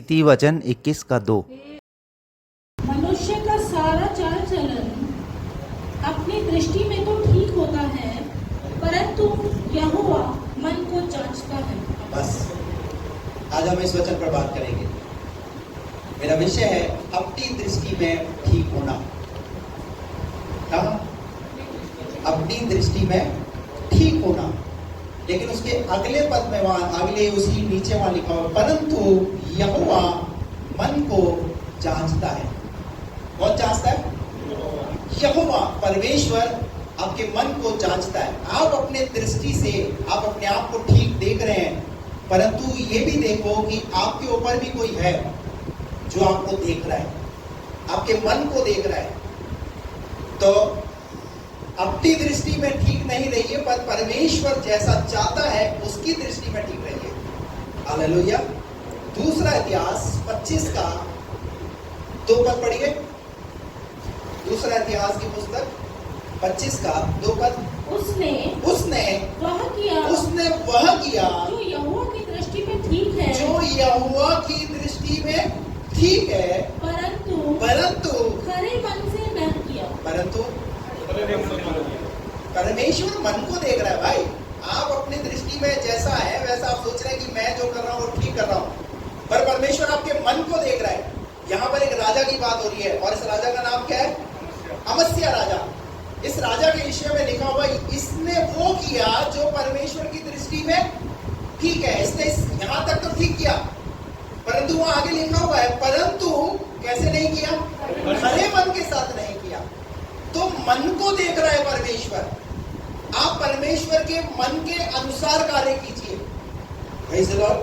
नीति वचन 21:2। मनुष्य का सारा चाल चलन अपनी दृष्टि में तो ठीक होता है, परंतु यहोवा मन को जांचता है। बस आज हम इस वचन पर बात करेंगे। मेरा विषय है अपनी दृष्टि में ठीक होना। कहा? अपनी दृष्टि में ठीक होना। लेकिन उसके अगले पद में वहां अगले उसी नीचे वहां लिखा हुआ परंतु यहोवा मन को जांचता है। कौन जांचता है? यहोवा परमेश्वर आपके मन को जांचता है। आप अपने दृष्टि से आप अपने आप को ठीक देख रहे हैं, परंतु ये भी देखो कि आपके ऊपर भी कोई है जो आपको देख रहा है, आपके मन को देख रहा है। तो अपनी दृष्टि में ठीक नहीं रहिए, पर परमेश्वर जैसा चाहता है उसकी दृष्टि में ठीक रहिए। हालेलुया। दूसरा इतिहास 25 का 2 पद पढ़िए। दूसरा इतिहास की पुस्तक 25 का 2 पद। उसने वह किया जो यहोवा की दृष्टि में ठीक है, जो यहोवा की दृष्टि में ठीक है, परंतु खरे मन से न किया। परंतु परमेश्वर मन को देख रहा है। भाई आप अपनी दृष्टि में जैसा है वैसा आप सोच रहे हैं कि मैं जो कर रहा हूं वो ठीक कर रहा हूं, पर परमेश्वर आपके मन को देख रहा है। यहां पर एक राजा की बात हो रही है और इस राजा का नाम क्या है? अमस्या राजा। इस राजा के विषय में लिखा हुआ इसने वो किया जो परमेश्वर की दृष्टि में ठीक है। इसने यहां तक तो ठीक किया, परंतु वहां आगे लिखा हुआ है परंतु कैसे नहीं किया? खरे मन के साथ नहीं किया। तो मन को देख रहा है परमेश्वर। आप परमेश्वर के मन के अनुसार कार्य कीजिए। Praise the Lord.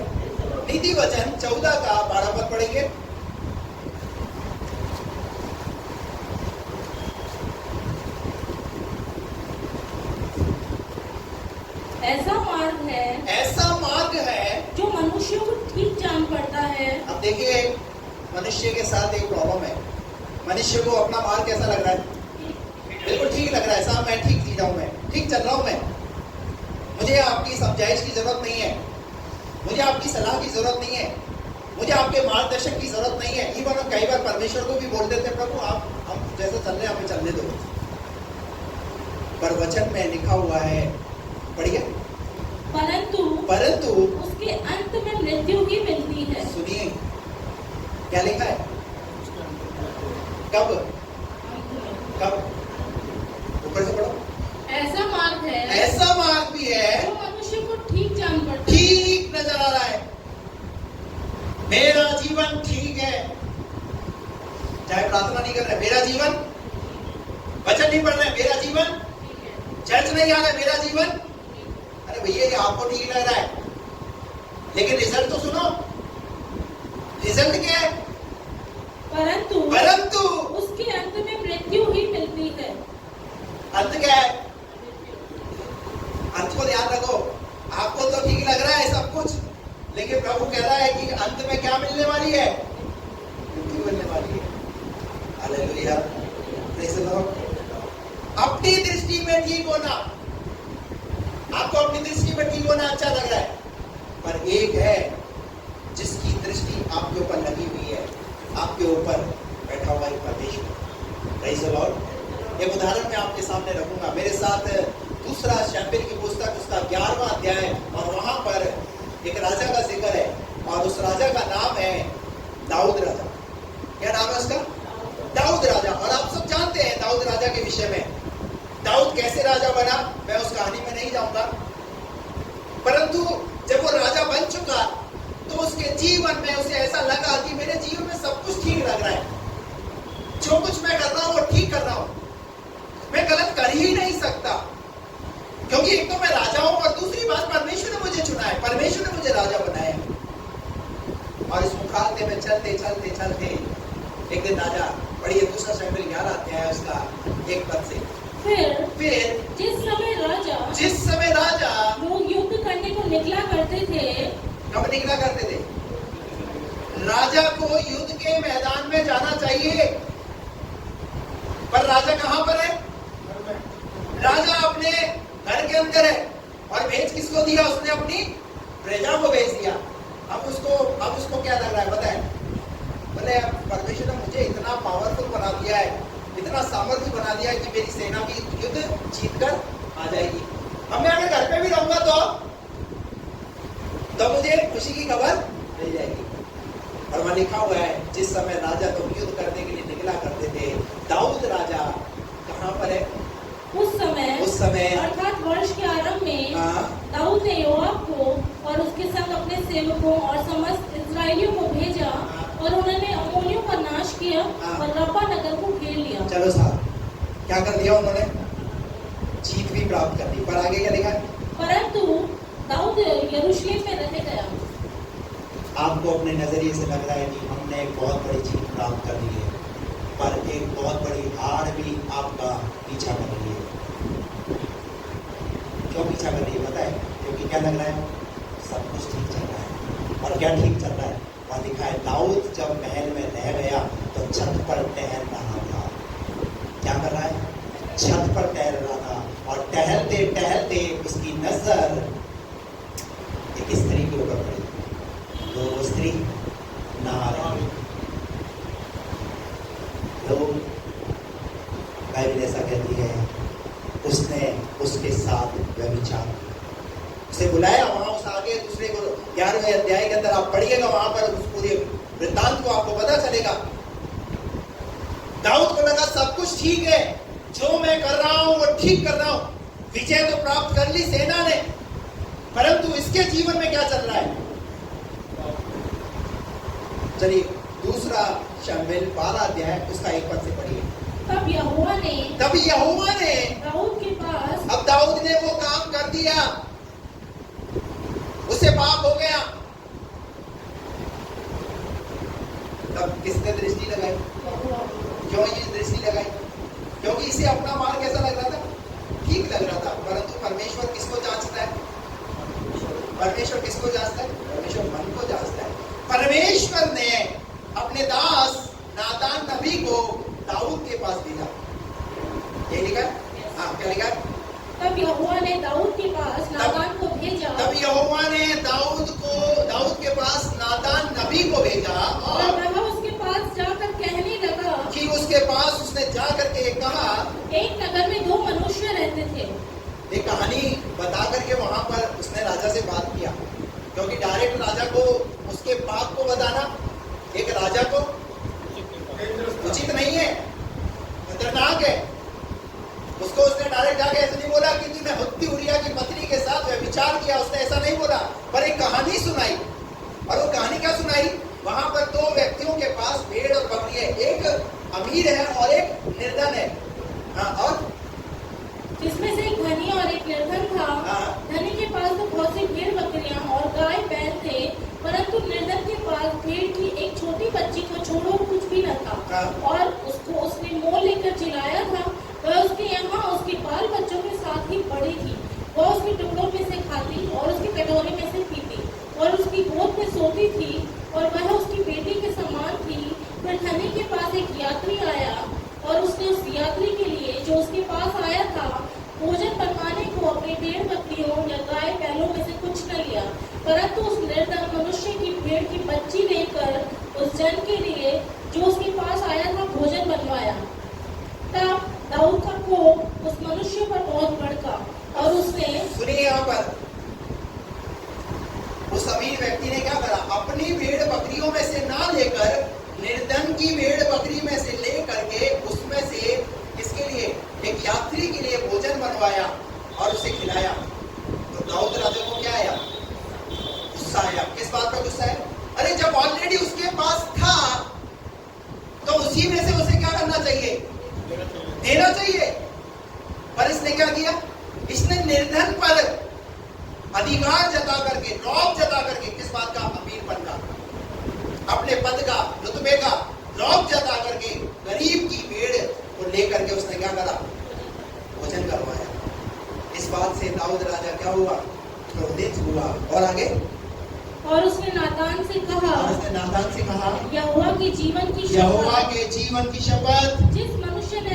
नीति वचन 14 का 12 पद पढ़ेंगे। ऐसा मार्ग है जो मनुष्य को ठीक जान पड़ता है। अब देखिए, मनुष्य के साथ एक प्रॉब्लम है। मनुष्य को अपना मार्ग कैसा लग रहा है? बिल्कुल ठीक लग रहा है। साहब मैं ठीक जी रहा हूं, मैं ठीक चल रहा हूं, मैं मुझे आपकी समझाइश की जरूरत नहीं है, मुझे आपकी सलाह की जरूरत नहीं है, मुझे आपके मार्गदर्शक की जरूरत नहीं है। इवन हम कई बार परमेश्वर को भी बोलते थे प्रभु आप हम जैसे चल रहे हैं हमें चलने दो। पर वचन में लिखा हुआ है, पढ़िए, परंतु उसके अंत में मृत्यु ही मिलती है। सुनिए क्या लिखा है? कब ऊपर से पढ़ो। ऐसा मार्ग भी है जो मनुष्य को ठीक जान पड़ता है। ठीक नजर आ रहा है। मेरा जीवन ठीक है, चाहे प्रार्थना नहीं कर रहे, मेरा जीवन, वचन नहीं पढ़ रहे, मेरा जीवन, चर्च नहीं आ रहा है, मेरा जीवन। अरे भैया ये आपको ठीक लग रहा है, लेकिन रिजल्ट तो सुनो। रिजल्ट क्या है? परंतु उसके अंत में मृत्यु ही मिलती है। अंत क्या है? अंत को ध्यान रखो। आपको तो ठीक लग रहा है सब कुछ, लेकिन प्रभु कह रहा है कि अंत में क्या मिलने वाली है? मृत्यु मिलने वाली है। हालेलुया। Praise the Lord. अपनी दृष्टि में ठीक होना, आपको अपनी दृष्टि में ठीक होना अच्छा लग रहा है, पर एक है जिसकी दृष्टि आपके ऊपर लगी हुई है, आपके ऊपर बैठा हुआ एक परमेश्वर। Praise the Lord. एक उदाहरण मैं आपके सामने रखूंगा। मेरे साथ दूसरा शमूएल की पुस्तक उसका 11वां अध्याय, और वहां पर एक राजा का जिक्र है और उस राजा का नाम है दाऊद राजा। क्या नाम है उसका? दाऊद राजा। और आप सब जानते हैं दाऊद राजा के विषय में। दाऊद कैसे राजा बना मैं उस कहानी में नहीं जाऊंगा, परंतु जब वो राजा बन चुका तो उसके जीवन में उसे ऐसा लगा कि मेरे जीवन में सब कुछ ठीक लग रहा है, जो कुछ मैं कर रहा हूं वो ठीक कर रहा हूं, मैं गलत कर ही नहीं सकता, क्योंकि एक तो मैं राजा हूं और दूसरी बात परमेश्वर ने मुझे चुना है, परमेश्वर ने मुझे राजा बनाया है। और इस मुखालते में चलते चलते चलते एक दिन राजा, पढ़िए दूसरा शमूएल 11 अध्याय उसका 1 पद से। फिर जिस समय राजा लोग युद्ध करने को निकला करते थे। कब निकला करते थे? राजा को युद्ध के मैदान में जाना चाहिए, पर राजा कहां पर है? राजा अपने घर के अंदर है। और भेज किसको दिया? उसने अपनी प्रजा को भेज दिया। अब उसको क्या लग रहा है बताएं? बोले परमेश्वर ने मुझे इतना पावरफुल बना दिया है, इतना सामर्थ्य बना दिया है कि मेरी सेना भी युद्ध जीत कर आ जाएगी। अब मैं अगर घर पे भी रहूंगा तो मुझे खुशी की खबर मिल जाएगी। और वहां लिखा हुआ है जिस समय राजा तो युद्ध करने के लिए निकला करते थे, दाऊद राजा कहाँ पर है? उस समय अर्थात वर्ष के आरंभ में दाऊद ने योआब को और उसके संग अपने सेवकों और समस्त इस्राएलियों को भेजा और उन्होंने अम्मोनियों का नाश किया और रब्बा नगर को घेर लिया। चलो साहब, क्या कर दिया उन्होंने? जीत भी प्राप्त कर दी। पर आगे क्या लिखा है? परंतु दाऊद यरूशलेम में रह गया। आपको अपने नजरिए से लग रहा है कि हमने एक बहुत बड़ी जीत प्राप्त कर ली है, पर एक बहुत बड़ी हार भी आपका पीछा कर रही है। क्यों पीछा कर रही है पता है? क्योंकि क्या लग रहा है? सब कुछ ठीक चल रहा है। और क्या ठीक चल रहा है? वहाँ लिखा है दाऊद जब महल में रह गया तो छत पर टहल रहा था। क्या कर रहा है? छत पर टहल रहा था, और टहलते टहलते उसकी नजर एक स्त्री के ऊपर पड़ी। तो वो स्त्री नहा रही। लोग बाइबल ऐसा कहती है उसने उसके साथ व्यभिचार, उसे बुलाया वहां उस आगे दूसरे को 11वें अध्याय के अंदर आप पढ़िएगा, वहां पर उस पूरे वृत्तांत को आपको पता चलेगा। दाऊद को लगा सब कुछ ठीक है, जो मैं कर रहा हूं वो ठीक कर रहा हूं, विजय तो प्राप्त कर ली सेना ने, परंतु इसके जीवन में क्या चल रहा है? चलिए दूसरा शमूएल 12 अध्याय उसका 1 पद से पढ़िए। तब यहोवा ने दाऊद के पास, अब दाऊद ने वो काम कर दिया, उसे पाप हो गया। तब किसने दृष्टि लगाई? क्यों ये दृष्टि लगाई? क्योंकि इसे अपना मार्ग कैसा लग रहा था? ठीक लग रहा था। परंतु परमेश्वर किसको जांचता है? परमेश्वर किसको जांचता है? परमेश्वर मन को जांचता है। परमेश्वर ने अपने दास नातान नबी को दाऊद के पास भेजा। ये लिखा है? हाँ, क्या लिखा है? तब यहोवा ने दाऊद के पास नातान को भेजा। तब यहोवा ने दाऊद के पास नातान नबी को भेजा, और वह उसके पास जाकर कहने लगा कि उसके पास उसने जाकर के कहा, एक नगर में 2 मनुष्य रहते थे। एक कहानी बता करके वहां पर उसने राजा से बात किया, क्योंकि डायरेक्ट राजा को उसके पाप को बताना एक राजा को उचित नहीं है, खतरनाक है। उसको उसने डायरेक्ट जाके ऐसे नहीं बोला कि तूने हुत्ती उरिया की पत्नी के साथ व्यभिचार किया, उसने ऐसा नहीं बोला, पर एक कहानी सुनाई। और वो कहानी क्या सुनाई? वहां पर 2 व्यक्तियों के पास भेड़ और बकरी है, एक अमीर है और एक निर्धन है। हाँ, और जिसमें से एक धनी और एक निर्धन था। धनी के पास तो बहुत सी भेड़ बकरियां और गाय बैल थे, परंतु निर्धन के पास भेड़ की एक छोटी बच्ची को छोड़ो कुछ भी न था, और उसको उसने मोल लेकर जिलाया था। वह उसके यहाँ उसके बाल बच्चों के साथ ही बड़ी थी। वह उसके टुकड़ों में से खाती और उसके कटोरे में से पीती और उसकी गोद में सोती थी, और वह उसकी बेटी के समान थी। फिर धनी के पास एक यात्री आया, और उसने उस यात्री के लिए जो उसके पास आया था भोजन बनवाने को अपनी भेड़ बकरियों या गाय बैलों में से कुछ न लिया, परंतु उस निर्धन मनुष्य की भेड़ की बच्ची लेकर उस जन के लिए जो उसके पास आया था भोजन बनवाया। तब दाऊद का कोप उस मनुष्य पर बहुत भड़का, और उसने, सुनिए यहाँ पर, उस अमीर व्यक्ति ने क्या करा? अपनी भेड़ बकरियों में से ना लेकर निर्धन की भेड़ बकरी में से ले करके उसमें से किसके लिए? एक यात्री के लिए भोजन बनवाया और उसे खिलाया। तो दाऊद राजा को क्या आया? गुस्सा आया। किस बात का गुस्सा है? अरे जब ऑलरेडी उसके पास था तो उसी में से उसे क्या करना चाहिए? देना चाहिए। पर इसने क्या किया? इसने निर्धन पर अधिकार जता करके, रौब जता करके, किस बात का? अमीरपन का, अपने पद का, रुतबे का रौब जता करके गरीब की भेड़ को लेकर के उसने क्या करा? भोजन करवाया। इस बात से दाऊद राजा क्या हुआ? क्रोधित हुआ। और आगे, और उसने नातान से कहा, यहोवा के जीवन की शपथ, जिस मनुष्य ने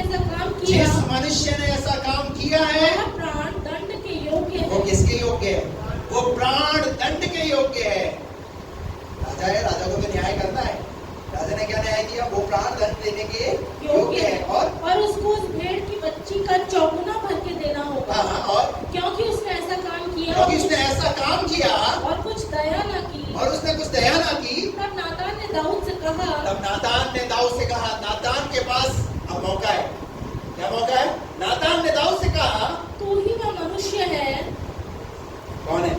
ऐसा काम किया है वह प्राण दंड के योग्य है। वो किसके योग्य है? वो प्राण दंड के योग्य है। राजा है, राजा को तो न्याय करना है। राजा ने क्या न्याय दिया? वो प्राण दंड देने के योग्य है और उसको उस भेड़ की बच्ची का चौगुना भर के देना होगा। हाँ, और क्योंकि उसने ऐसा काम किया और कुछ दया न की। और उसने कुछ दया ना की। तब नातान ने दाऊद से कहा, नातान के पास अब मौका है। क्या मौका है? नातान ने दाऊद से कहा, तू ही वह मनुष्य है। कौन है?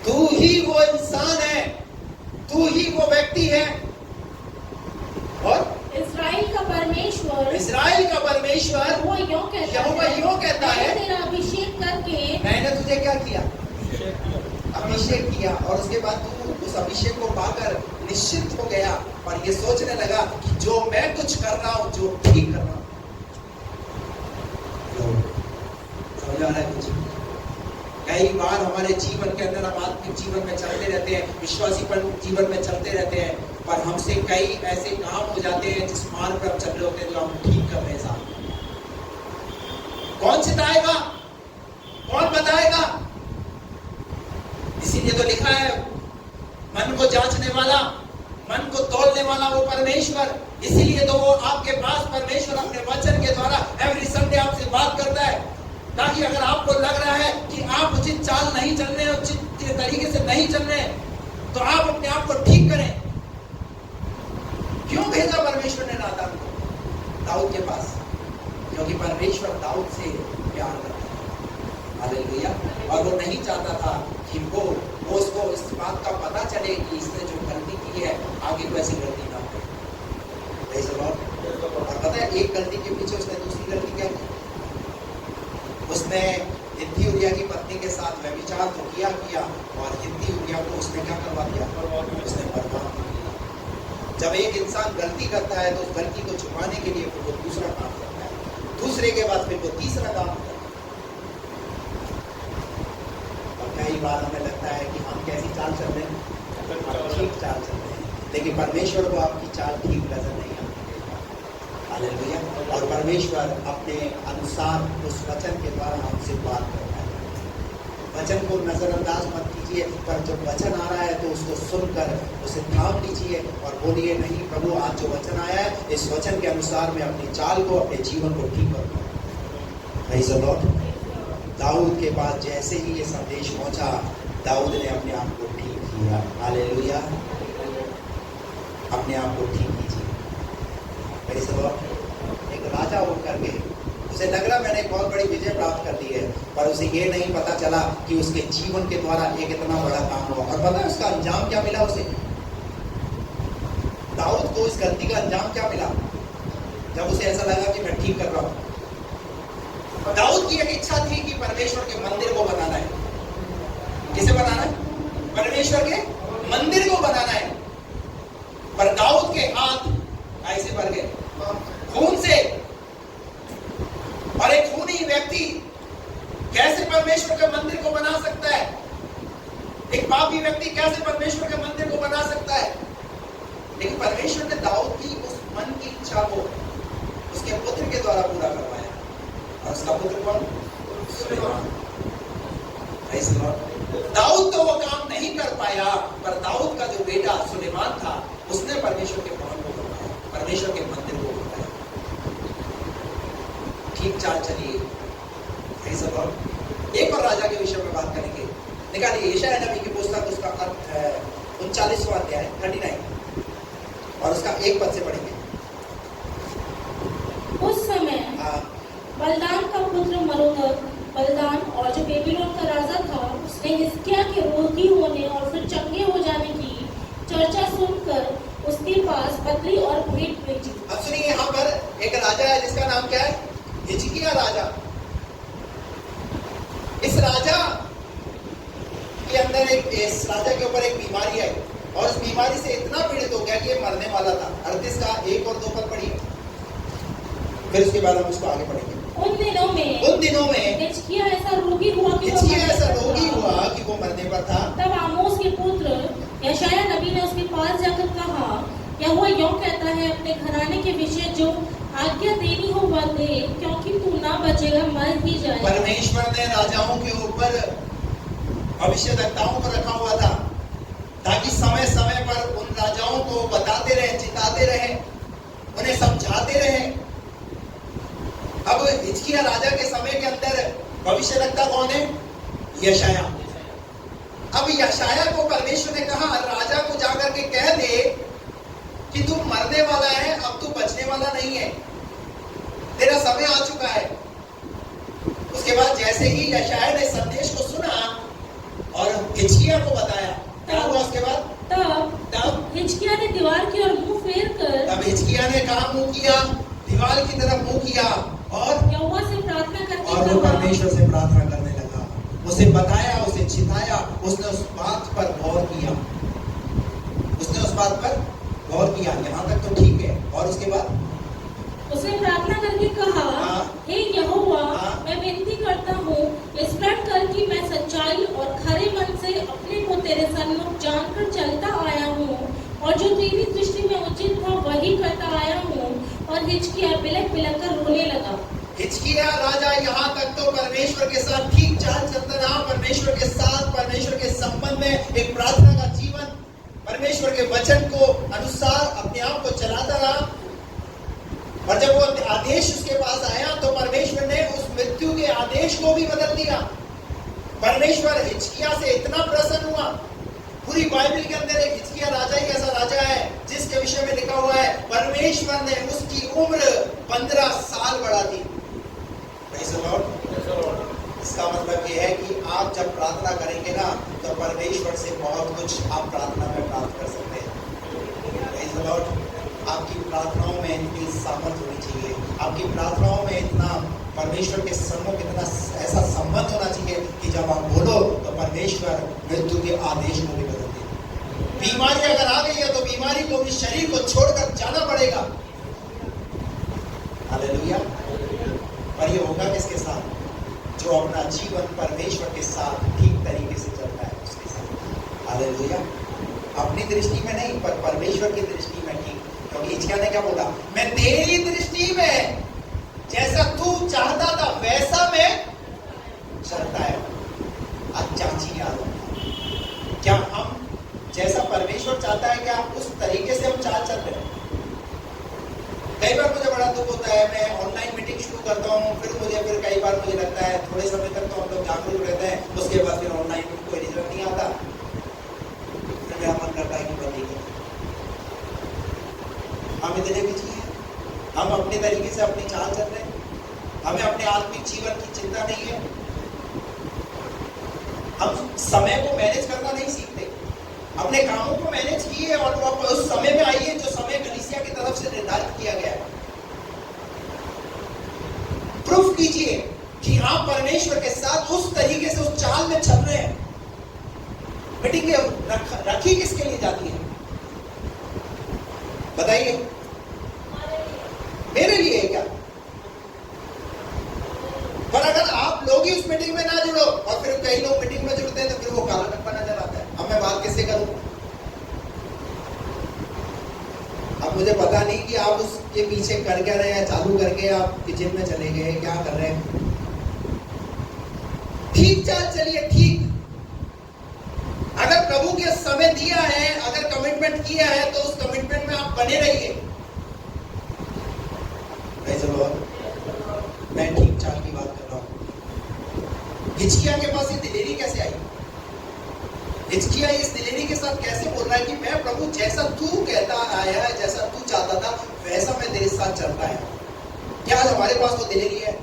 तू ही वो इंसान है, तू ही वो व्यक्ति है। और इस्राएल का परमेश्वर वो यूं कहता है, तेरा अभिषेक करके मैंने तुझे क्या किया? अभिषेक किया। और उसके बाद तू उस अभिषेक को पाकर निश्चित हो गया और ये सोचने लगा कि जो मैं कुछ कर रहा हूं, जो ठीक कर रहा हूं। समझ आ रहा है कुछ? कई बार हमारे जीवन के अंदर हम आत्मिक जीवन में चलते रहते हैं, विश्वासी जीवन में चलते रहते हैं, पर हमसे कई ऐसे काम हो जाते हैं जिस मार्ग पर हम चल रहे होते हैं जो हम ठीक कर रहे हैं। साहब कौन सिखाएगा? कौन बताएगा? इसीलिए तो लिखा है, मन को जांचने वाला, मन को तोड़ने वाला वो परमेश्वर। इसीलिए तो वो आपके पास परमेश्वर अपने वचन के द्वारा एवरी संडे आपसे बात करता है, ताकि अगर आपको लग रहा है कि आप उचित चाल नहीं चल रहे, उचित तरीके से नहीं चल रहे, तो आप अपने आप को ठीक करें। क्यों भेजा परमेश्वर ने नातान को दाऊद के पास? क्योंकि परमेश्वर दाऊद से प्यार करता था। हालेलुया। और वो नहीं चाहता था कि वो उसको इस बात का पता चले कि इसने जो गलती की है आगे को ऐसी गलती ना हो। और पता है एक गलती के पीछे उसने दूसरी गलती क्या की? उसने हित्ती उरिया की पत्नी के साथ व्यभिचार तो किया और हित्ती उरिया को उसने क्या करवा दिया? उसने बर्बाद किया। जब एक इंसान गलती करता है तो उस गलती को छुपाने के लिए फिर वो दूसरा काम करता है, दूसरे के बाद फिर वो तीसरा काम करता है। और कई बार हमें लगता है कि हम कैसी चाल चल रहे हैं? ठीक चाल चल रहे हैं, लेकिन परमेश्वर को आपकी चाल ठीक नजर नहीं आती। हालेलुया। और परमेश्वर अपने अनुसार उस वचन के द्वारा हमसे बात करता है। वचन को नजरअंदाज मत कीजिए, पर जब वचन आ रहा है तो उसको सुनकर उसे थाम लीजिए और बोलिए, नहीं प्रभु, आज जो वचन आया है इस वचन के अनुसार मैं अपनी चाल को, अपने जीवन को ठीक करूंगा। Praise the Lord. दाऊद के पास जैसे ही ये संदेश पहुंचा, दाऊद ने अपने आप को ठीक किया। हालेलुया। अपने आप को ठीक कीजिए। Praise the Lord. एक राजा होकर के उसे लग रहा मैंने एक बहुत बड़ी विजय प्राप्त कर ली है, पर उसे ये नहीं पता चला कि उसके जीवन के द्वारा एक इतना बड़ा काम हुआ। और पता है उसका अंजाम क्या मिला? उसे, दाऊद को इस गलती का अंजाम क्या मिला? जब उसे ऐसा लगा कि मैं ठीक कर रहा हूं। दाऊद की एक इच्छा थी कि परमेश्वर के मंदिर को बनाना है। किसे बनाना है? परमेश्वर के मंदिर को बनाना है। पर दाऊद के हाथ ऐसे भर गए खून से। और एक खूनी व्यक्ति कैसे परमेश्वर के मंदिर को बना सकता है? एक पापी व्यक्ति कैसे परमेश्वर के मंदिर को बना सकता है? लेकिन परमेश्वर ने दाऊद की उस मन की इच्छा को उसके पुत्र के द्वारा पूरा करवाया। और उसका पुत्र कौन? सुलेमान। दाऊद तो वो काम नहीं कर पाया, पर दाऊद का जो बेटा सुलेमान था उसने परमेश्वर के भवन को बनवाया, परमेश्वर के मंदिर को बनवाया। ठीक चाल चलिए। एक और राजा के विषय में बात करेंगे। निकालिए यशायाह नबी की पुस्तक, उसका 39वां अध्याय 39 और उसका 1 पद से पढ़ेंगे। उस समय बलदान का पुत्र मरोदक बलदान और जो बेबीलोन का राजा था, उसने हिजकिय्याह के रोगी होने और फिर चंगे हो जाने की चर्चा सुनकर उसके पास बकरी और भेंट भेजी। अब सुनिए, यहाँ पर एक राजा है जिसका नाम क्या है? हिजकिय्याह राजा। इस राजा के अंदर इस राजा के ऊपर एक बीमारी आई और उस बीमारी से इतना पीड़ित हो गया कि ये मरने वाला था। 38 का 1 और 2 पद पढ़िए, फिर उसके बाद हम उसको आगे पढ़ेंगे। उन दिनों में हिजकिय्याह ऐसा रोगी हुआ कि वो मरने पर था। तब आमोस के पुत्र यशायाह नबी ने उसके पास जाकर कहा, यहोवा यूं कहता है, अपने घराने के विषय जो आज्ञा देनी हो वह दे, क्योंकि तू ना बचेगा, मर ही जाए। परमेश्वर ने राजाओं के ऊपर भविष्यद्वक्ताओं को रखा हुआ था ताकि हिजकिय्याह राजा के समय के अंदर भविष्यवक्ता कौन है? यशायाह। अब यशायाह को परमेश्वर ने कहा राजा को जाकर के कह दे कि तू मरने वाला है, अब तू बचने वाला नहीं है, तेरा समय आ चुका है। उसके बाद जैसे ही यशायाह ने संदेश को सुना और हिजकिय्याह को बताया, क्या हुआ उसके बाद? तब हिजकिय्याह ने दीवार की ओर मुंह फेर कर, तब हिजकिय्याह ने कहा मुंह किया, दीवार की तरफ मुंह किया और यहोवा से प्रार्थना करके वो कहा, परमेश्वर से प्रार्थना करने लगा। उसे बताया, उसे चिताया, उसने उस बात पर गौर किया, उसने उस बात पर गौर किया। यहाँ तक तो ठीक है। और उसके बाद उसने प्रार्थना करके कहा, हे यहोवा, मैं विनती करता हूँ, स्मरण कर कि मैं सच्चाई और खरे मन से अपने को तेरे सन्मुख जानकर चलता आया हूँ और जो तेरी दृष्टि में उचित था वही करता आया हूँ। और हिजकिय्याह बिलख बिलख कर रोने लगा। हिजकिय्याह राजा यहाँ तक तो परमेश्वर के साथ ठीक चाल चलता रहा, परमेश्वर के साथ, परमेश्वर के संबंध में एक प्रार्थना का जीवन, परमेश्वर के वचन को अनुसार अपने आप को चलाता रहा। और जब वो आदेश उसके पास आया तो परमेश्वर ने उस मृत्यु के आदेश को भी बदल दिया। परमेश्वर हिजकिय्याह से इतना प्रसन्न हुआ। पूरी बाइबल के अंदर एक हिजकिय्याह राजा ही ऐसा राजा है जिसके विषय में लिखा हुआ है परमेश्वर ने उसकी उम्र 15 साल बढ़ा दी। इसका मतलब यह है कि आप जब प्रार्थना करेंगे ना तो परमेश्वर से बहुत कुछ आप प्रार्थना में प्राप्त कर सकते हैं। आपकी प्रार्थनाओं में इतनी सामर्थ्य होनी चाहिए, आपकी प्रार्थनाओं में इतना परमेश्वर के सम्मुख इतना ऐसा संबंध होना चाहिए कि जब आप बोलो तो परमेश्वर मृत्यु के आदेश को भी बदल दे। बीमारी अगर आ गई है तो बीमारी को भी, शरीर को छोड़कर जाना पड़ेगा। हालेलुया। पर ये होगा किसके साथ? जो अपना जीवन परमेश्वर के साथ ठीक तरीके से चलता है उसके साथ। हालेलुया। अपनी दृष्टि में नहीं पर परमेश्वर की दृष्टि में ठीक। क्योंकि हिजकिय्याह ने क्या बोला? मैं तेरी दृष्टि में जैसा तू चाहता था वैसा मैं चलता है। आज जांचिए आप, क्या हम जैसा परमेश्वर चाहता है क्या उस तरीके से हम चाल चल रहे हैं? कई बार मुझे बड़ा दुख होता है, मैं ऑनलाइन मीटिंग शुरू करता हूँ, फिर कई बार मुझे लगता है थोड़े समय तक तो हम लोग जागरूक रहते हैं, उसके बाद फिर ऑनलाइन में कोई रिजल्ट नहीं आता, फिर मेरा मन करता है कि बंदी हम इतने बिजी हैं, हम अपने तरीके से अपनी चाल चल रहे हैं, हमें अपने आत्मिक जीवन की चिंता नहीं है, हम समय को मैनेज करना नहीं सीखते, अपने कामों को मैनेज किए और उस समय में आइए जो समय कलीसिया की तरफ से निर्धारित किया गया है। प्रूफ कीजिए कि आप परमेश्वर के साथ उस तरीके से उस चाल में चल रहे हैं। मीटिंग रखी किसके लिए जाती है बताइए? मेरे लिए है क्या? पर अगर आप लोग ही उस मीटिंग में ना जुड़ो और फिर कई लोग मीटिंग में जुड़ते हैं तो फिर वो काला टप्पा नजर आता है। अब मैं बात किससे करूं? अब मुझे पता नहीं कि आप उसके पीछे कर क्या रहे हैं, चालू करके आप किचन में चले गए, क्या कर रहे हैं? ठीक चाल चलिए, ठीक। अगर प्रभु के समय दिया है, अगर कमिटमेंट किया है तो उस कमिटमेंट में आप बने रहिए। मैं ठीक चाल की बात कर रहा हूं। हिजकिय्याह के पास ये दिलेरी कैसे आई? हिजकिय्याह इस दिलेरी के साथ कैसे बोल रहा है कि मैं प्रभु जैसा तू कहता आया है, जैसा तू चाहता था वैसा मैं तेरे साथ चलता है। क्या आज हमारे पास वो दिलेरी है?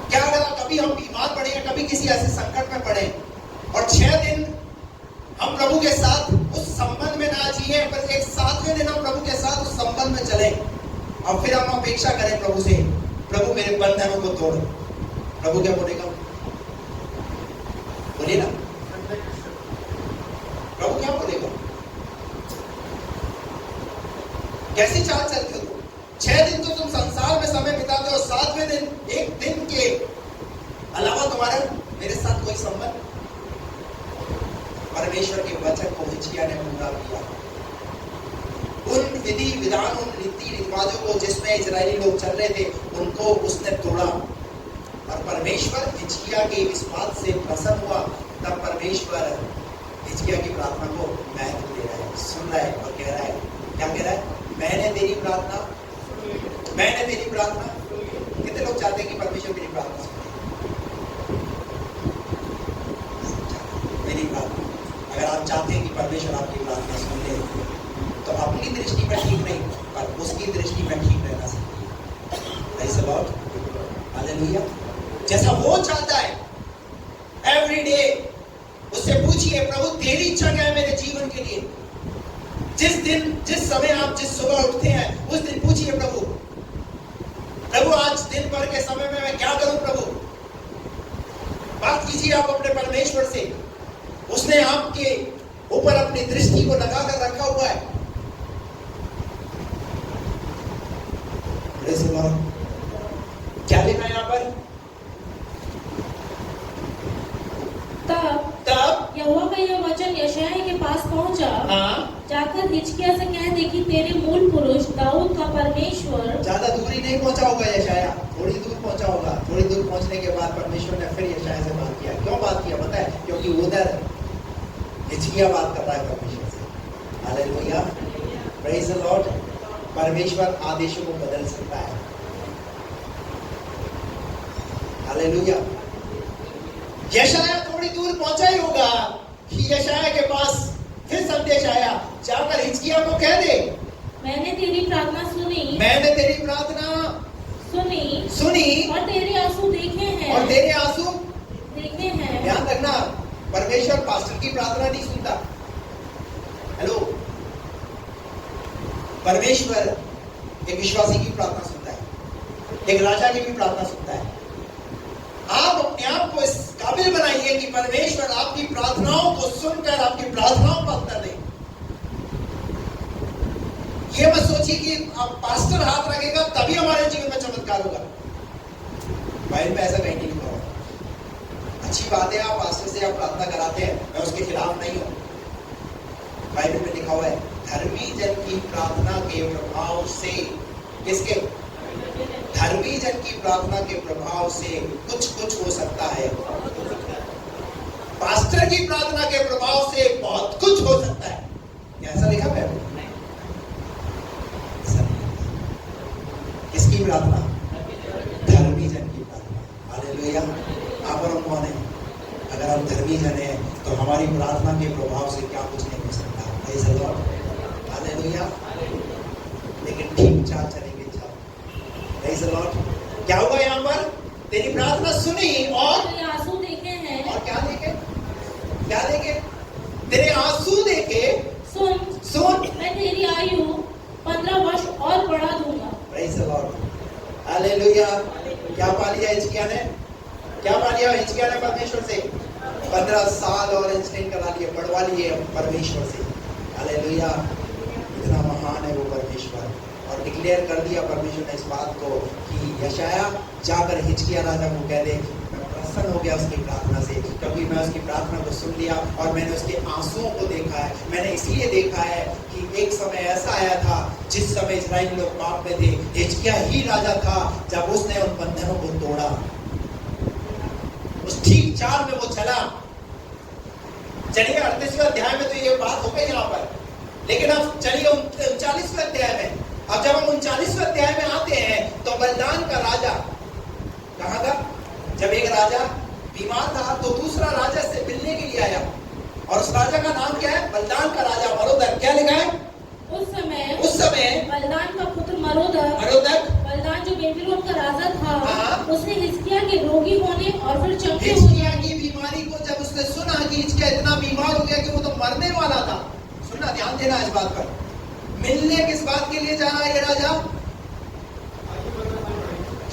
क्या अगर कभी हम बीमार पड़े या कभी किसी ऐसे संकट में पड़े और 6 दिन हम प्रभु के साथ उस संबंध में ना जिए, पर एक 7वें दिन हम प्रभु के साथ उस संबंध में चले और फिर हम अपेक्षा करें प्रभु से, प्रभु मेरे बंधनों को तोड़, प्रभु क्या बोलेगा? बोलिए ना, प्रभु क्या बोलेगा? कैसी चाल चलते हो? 6 दिन तो तुम संसार में समय बिताते हो, 7वें दिन एक दिन के अलावा तुम्हारा मेरे साथ कोई संबंध? परमेश्वर के वचन को हिजकिय्याह ने पूरा किया। उन विधि विधान, उन रीति रिवाजों को जिसमें इजरायली लोग चल रहे थे उनको उसने तोड़ा। और परमेश्वर हिजकिय्याह के इस बात से प्रसन्न हुआ। तब परमेश्वर हिजकिय्याह की प्रार्थना को महत्व दे रहा है, सुन रहा है और कह रहा है, क्या कह रहा है? मैंने तेरी प्रार्थना से लोग चाहते हैं कि परमेश्वर मेरी प्रार्थना सुने? मेरी प्रार्थना, अगर आप चाहते हैं कि परमेश्वर आपकी प्रार्थना सुन ले, तो अपनी दृष्टि में ठीक नहीं, पर उसकी दृष्टि में ठीक रहना सीखिए। Praise the Lord, hallelujah. जैसा वो चाहता है एवरी डे, उससे पूछिए, प्रभु तेरी इच्छा क्या है मेरे जीवन के लिए? जिस समय आप जिस सुबह उठते हैं, उस दिन पूछिए प्रभु आज दिन भर के समय में मैं क्या करूं प्रभु? बात कीजिए आप अपने परमेश्वर से। उसने आपके ऊपर अपनी दृष्टि को लगाकर रखा हुआ है। Praise the Lord. क्या लिखा है यहाँ पर? तब यहोवा का यह वचन यशायाह के पास पहुंचा। जाकर हिजकिय्याह से कह दे कि तेरे मूल पुरुष दाऊद का परमेश्वर। ज्यादा दूरी नहीं पहुंचा होगा यशायाह, थोड़ी दूर पहुंचा होगा। थोड़ी दूर पहुंचने के बाद परमेश्वर ने फिर यशायाह से बात किया। क्यों बात किया पता है? क्योंकि उधर हिजकिय्याह बात कर रहा है परमेश्वर से। Hallelujah, praise the Lord. परमेश्वर आदेशों को बदल सकता है। हालेलुया। यशायाह थोड़ी दूर पहुंचा ही होगा कि यशायाह के पास फिर संदेश आया, जाकर हिजकिय्याह को कह दे, मैंने तेरी प्रार्थना सुनी, मैंने तेरी प्रार्थना सुनी और तेरे आंसू देखे हैं, और तेरे आंसू देखे हैं। ध्यान रखना, परमेश्वर पास्टर की प्रार्थना नहीं सुनता। हेलो, परमेश्वर एक विश्वासी की प्रार्थना सुनता है, एक राजा की भी प्रार्थना सुनता है। आप अपने आप को इस काबिल बनाइए कि परमेश्वर आपकी प्रार्थनाओं को सुनकर आपकी प्रार्थनाओं का उत्तर दे। ये मत सोचिए कि आप पास्टर हाथ रखेगा तभी हमारे जीवन में चमत्कार होगा। बाइबल में ऐसा कहीं नहीं लिखा हुआ। अच्छी बात है, आप पास्टर से आप प्रार्थना कराते हैं, मैं उसके खिलाफ नहीं हूं। बाइबल में लिखा हुआ है, धर्मी जन की प्रार्थना के प्रभाव से, किसके? धर्मी जन की प्रार्थना के प्रभाव से कुछ हो सकता है। पास्टर की प्रार्थना के प्रभाव से बहुत कुछ हो सकता है। क्या ऐसा लिखा है? किसकी प्रार्थना? धर्मी जन की प्रार्थना। हालेलुया। आप और हम कौन है? अगर हम धर्मी जन हैं तो हमारी प्रार्थना के प्रभाव से क्या कुछ नहीं हो सकता। Praise the Lord, hallelujah. लेकिन ठीक चाल चलेंगे। Praise the Lord. क्या हुआ यहाँ पर? तेरी प्रार्थना सुनी और तेरे आंसू देखे हैं। और क्या देखे? क्या देखे? तेरे आंसू देखे। सुन मैं तेरी आयु 15 वर्ष और बढ़ा दूंगा। Praise the Lord, hallelujah. क्या पा लिया हिजकिय्याह ने? क्या पा लिया हिजकिय्याह ने परमेश्वर से? 15 साल और एक्सटेंड करा लिए, बढ़वा लिए परमेश्वर से। हालेलुया। इतना महान है वो परमेश्वर। और डिक्लेयर कर दिया परमेश्वर ने इस बात को कि यशायाह जाकर हिजकिय्याह राजा को कह दे, मैं प्रसन्न हो गया उसकी प्रार्थना से, क्योंकि मैं उसकी प्रार्थना को सुन लिया और मैंने उसके आंसुओं को देखा है। मैंने इसलिए देखा है कि एक समय ऐसा आया था जिस समय इस्राएली लोग पाप में थे। हिजकिय्याह ही राजा था जब उसने उन बंधनों को तोड़ा, उस ठीक चाल में वो चला। चलिए 38वें अध्याय में तो ये बात हो गई यहाँ पर, लेकिन अब चलिए 39वें अध्याय में। अब जब हम 39वें अध्याय में आते हैं तो बलदान का राजा कहाँ था? जब एक राजा बीमार था तो दूसरा राजा से मिलने के लिए आया, और उस राजा का नाम क्या है? बलदान का राजा मरोदक। क्या लिखा है? उस समय बलदान का पुत्र मरोदक, बलदान जो बेबीलोन का राजा था, उसने हिजकिय्याह के रोगी होने और फिर चंगे होने हिजकिय्याह की बीमारी को जब उसने सुना कि हिजकिय्याह इतना बीमार हो गया कि वो तो मरने वाला था। सुनना, ध्यान देना इस बात पर। मिलने किस बात के लिए जा रहा है ये राजा?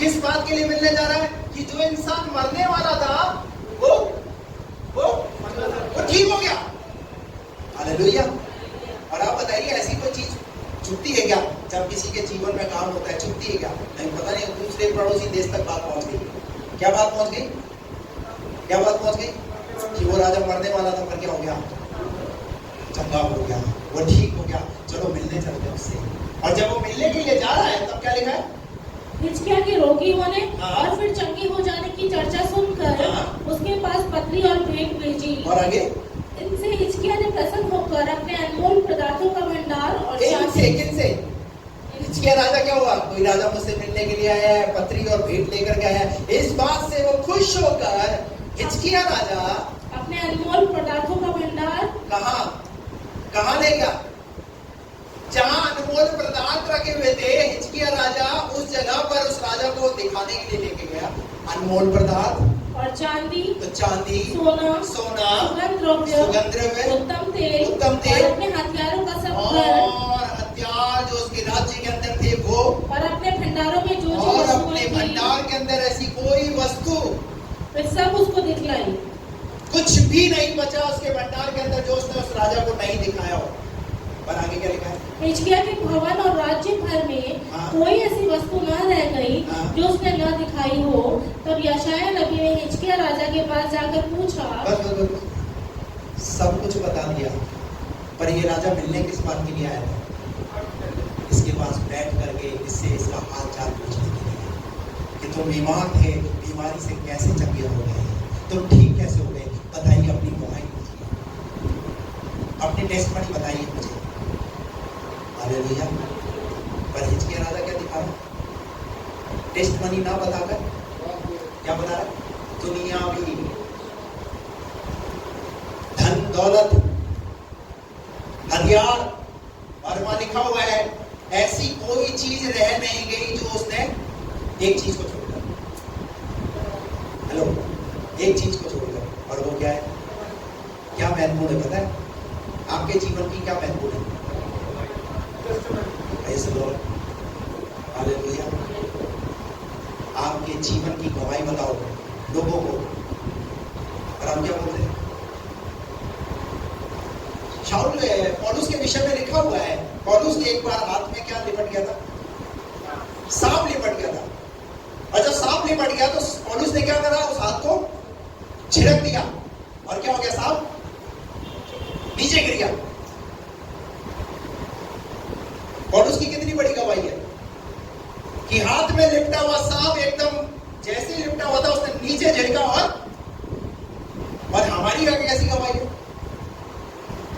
किस बात के लिए मिलने जा रहा है? कि जो इंसान मरने वाला था वो ठीक हो गया। हालेलुया। और आप बताइए, ऐसी कोई चीज छुट्टी है क्या? जब किसी के जीवन में काम होता है, छुट्टी है क्या? नहीं, पता नहीं दूसरे पड़ोसी देश तक बात पहुंच गई। क्या बात पहुंच गई? क्या बात पहुंच गई? कि वो राजा मरने वाला था, पर क्या हो गया? चंगा हो गया, वो ठीक हो गया, चलो मिलने चलते हैं उससे। और जब वो मिलने के लिए जा रहा है तब क्या लिखा है? हिजकिय्याह के रोगी होने और फिर चंगे हो जाने की चर्चा सुनकर उसके पास पत्री और भेंट भेजी। और आगे? इनसे हिजकिय्याह ने प्रसन्न होकर अपने अनमोल पदार्थों का भंडार और किनसे हिजकिय्याह राजा क्या हुआ? कोई राजा मुझसे मिलने के लिए आया है, पत्री और भेंट लेकर के आया है। इस बात से वो खुश होकर हिजकिय्याह राजा अपने अनमोल पदार्थों का भंडार कहाँ ले गया? जहां अनमोल पदार्थ रखे हुए थे, हिजकिय्याह राजा उस जगह पर उस राजा को दिखाने के लिए लेके गया। अनमोल पदार्थ और चांदी, तो चांदी, सोना, सुगंध सुगंध द्रव्य, उत्तम तेल और अपने हथियारों का सब और हथियार जो उसके राज्य के अंदर थे वो, और अपने भंडारों में जो और वस्तुएं अपने थी, भंडार के अंदर ऐसी कोई वस्तु, वे सब उसको दिखलाई। कुछ भी नहीं बचा उसके भंडार के अंदर जो उसने उस राजा को नहीं दिखाया हो। पर आगे क्या लिखा है? हिजकिय्याह के भवन और राज्य भर में कोई ऐसी वस्तु न रह गई जो उसने न दिखाई हो। तब यशायाह नबी ने हिजकिय्याह राजा के पास जाकर पूछा। बस सब कुछ बता दिया, पर ये राजा मिलने किस बात के लिए आया था? इसके पास बैठ करके इससे इसका हाल चाल पूछने के लिए कि तुम बीमार थे, बीमारी से कैसे चंगे हो गए, तुम ठीक कैसे हो गए, बताइए, अपनी गवाही दीजिए, अपनी टेस्टमनी बताइए मुझे। हालेलुया। पर हिजकिय्याह राजा क्या दिखा रहा? टेस्टमनी ना बताकर क्या बता रहा? दुनिया भी, धन दौलत, हथियार, और वहां लिखा हुआ है ऐसी कोई चीज रह नहीं गई जो उसने एक चीज को छोड़कर, हेलो, एक चीज को छोड़कर, और वो क्या है? क्या महत्वपूर्ण है पता है? आपके जीवन की क्या महत्वपूर्ण है? ऐसे लोग, हालेलुया, आपके जीवन की गवाही बताओ लोगों को। और हम क्या बोलते हैं? शाऊल पौलुस के विषय में लिखा हुआ है, पौलुस के एक बार हाथ में क्या लिपट गया था? सांप लिपट गया था। और जब सांप लिपट गया तो पौलुस ने क्या करा? उस हाथ को छिड़क दिया, और क्या हो गया? सांप नीचे गिर गया। पौलुस की कितनी बड़ी गवाही है कि हाथ में लिपटा हुआ सांप एकदम जैसे ही लिपटा हुआ था उसने नीचे झिड़का। और हमारी कैसी गवाही है?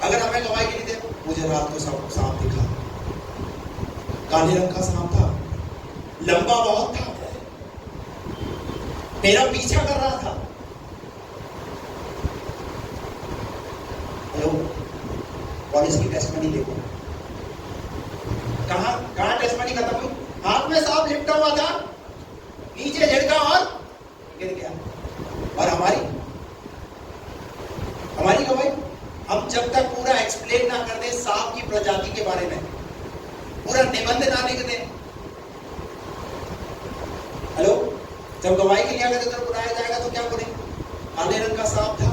अगर हमें गवाही के लिए, मुझे रात को सांप दिखा, काले रंग का सांप था, लंबा बहुत था, मेरा पीछा कर रहा था। हेलो, पौलुस की टेस्टमनी देखो, कहां टेस्टमनी खत्म हुई? हाथ में सांप लिपटा हुआ था, नीचे झटका और गिर गया। और हमारी गवाही, हम जब तक पूरा एक्सप्लेन ना कर दे सांप की प्रजाति के बारे में, पूरा निबंध ना लिख दे, हेलो, जब गवाही के लिए अगर इधर बुलाया जाएगा तो क्या बोले? काले रंग का सांप था,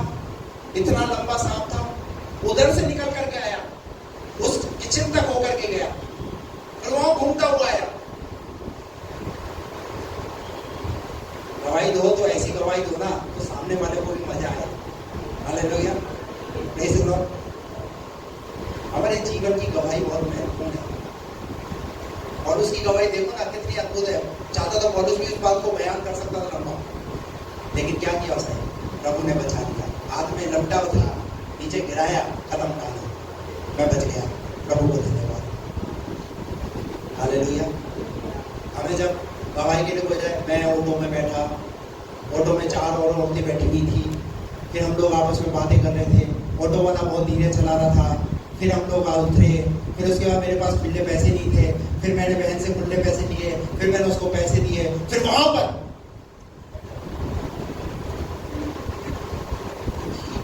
इतना लंबा सांप था, उधर से निकल करके आया, उस किचन तक होकर के गया, फिर वहां घूमता हुआ आया। गवाही दो तो ऐसी गवाही दो ना तो सामने वाले को भी मजा आए। हालेलुया। Praise the Lord. हमारे जीवन की गवाही बहुत महत्वपूर्ण है। पौलुस की गवाही देखो ना कितनी अद्भुत है। चाहता तो पौलुस भी इस बात को बयान कर सकता था लंबा, लेकिन क्या किया उसने? प्रभु ने बचा लिया। हाथ में लपटा था, नीचे गिराया, खत्म कहानी, मैं बच गया। प्रभु को धन्यवाद। हालेलुया। हमें जब गवाही के लिए हो जाए, मैं ऑटो में बैठा, ऑटो में 4 और औरतें बैठी हुई थी, फिर हम लोग आपस में बातें कर रहे थे, ऑटो वाला बहुत धीरे चला रहा था, फिर हम लोग उतरे, फिर उसके बाद मेरे पास खुले पैसे नहीं थे, फिर मैंने बहन से खुले पैसे लिए, फिर मैंने उसको पैसे दिए, फिर वहां पर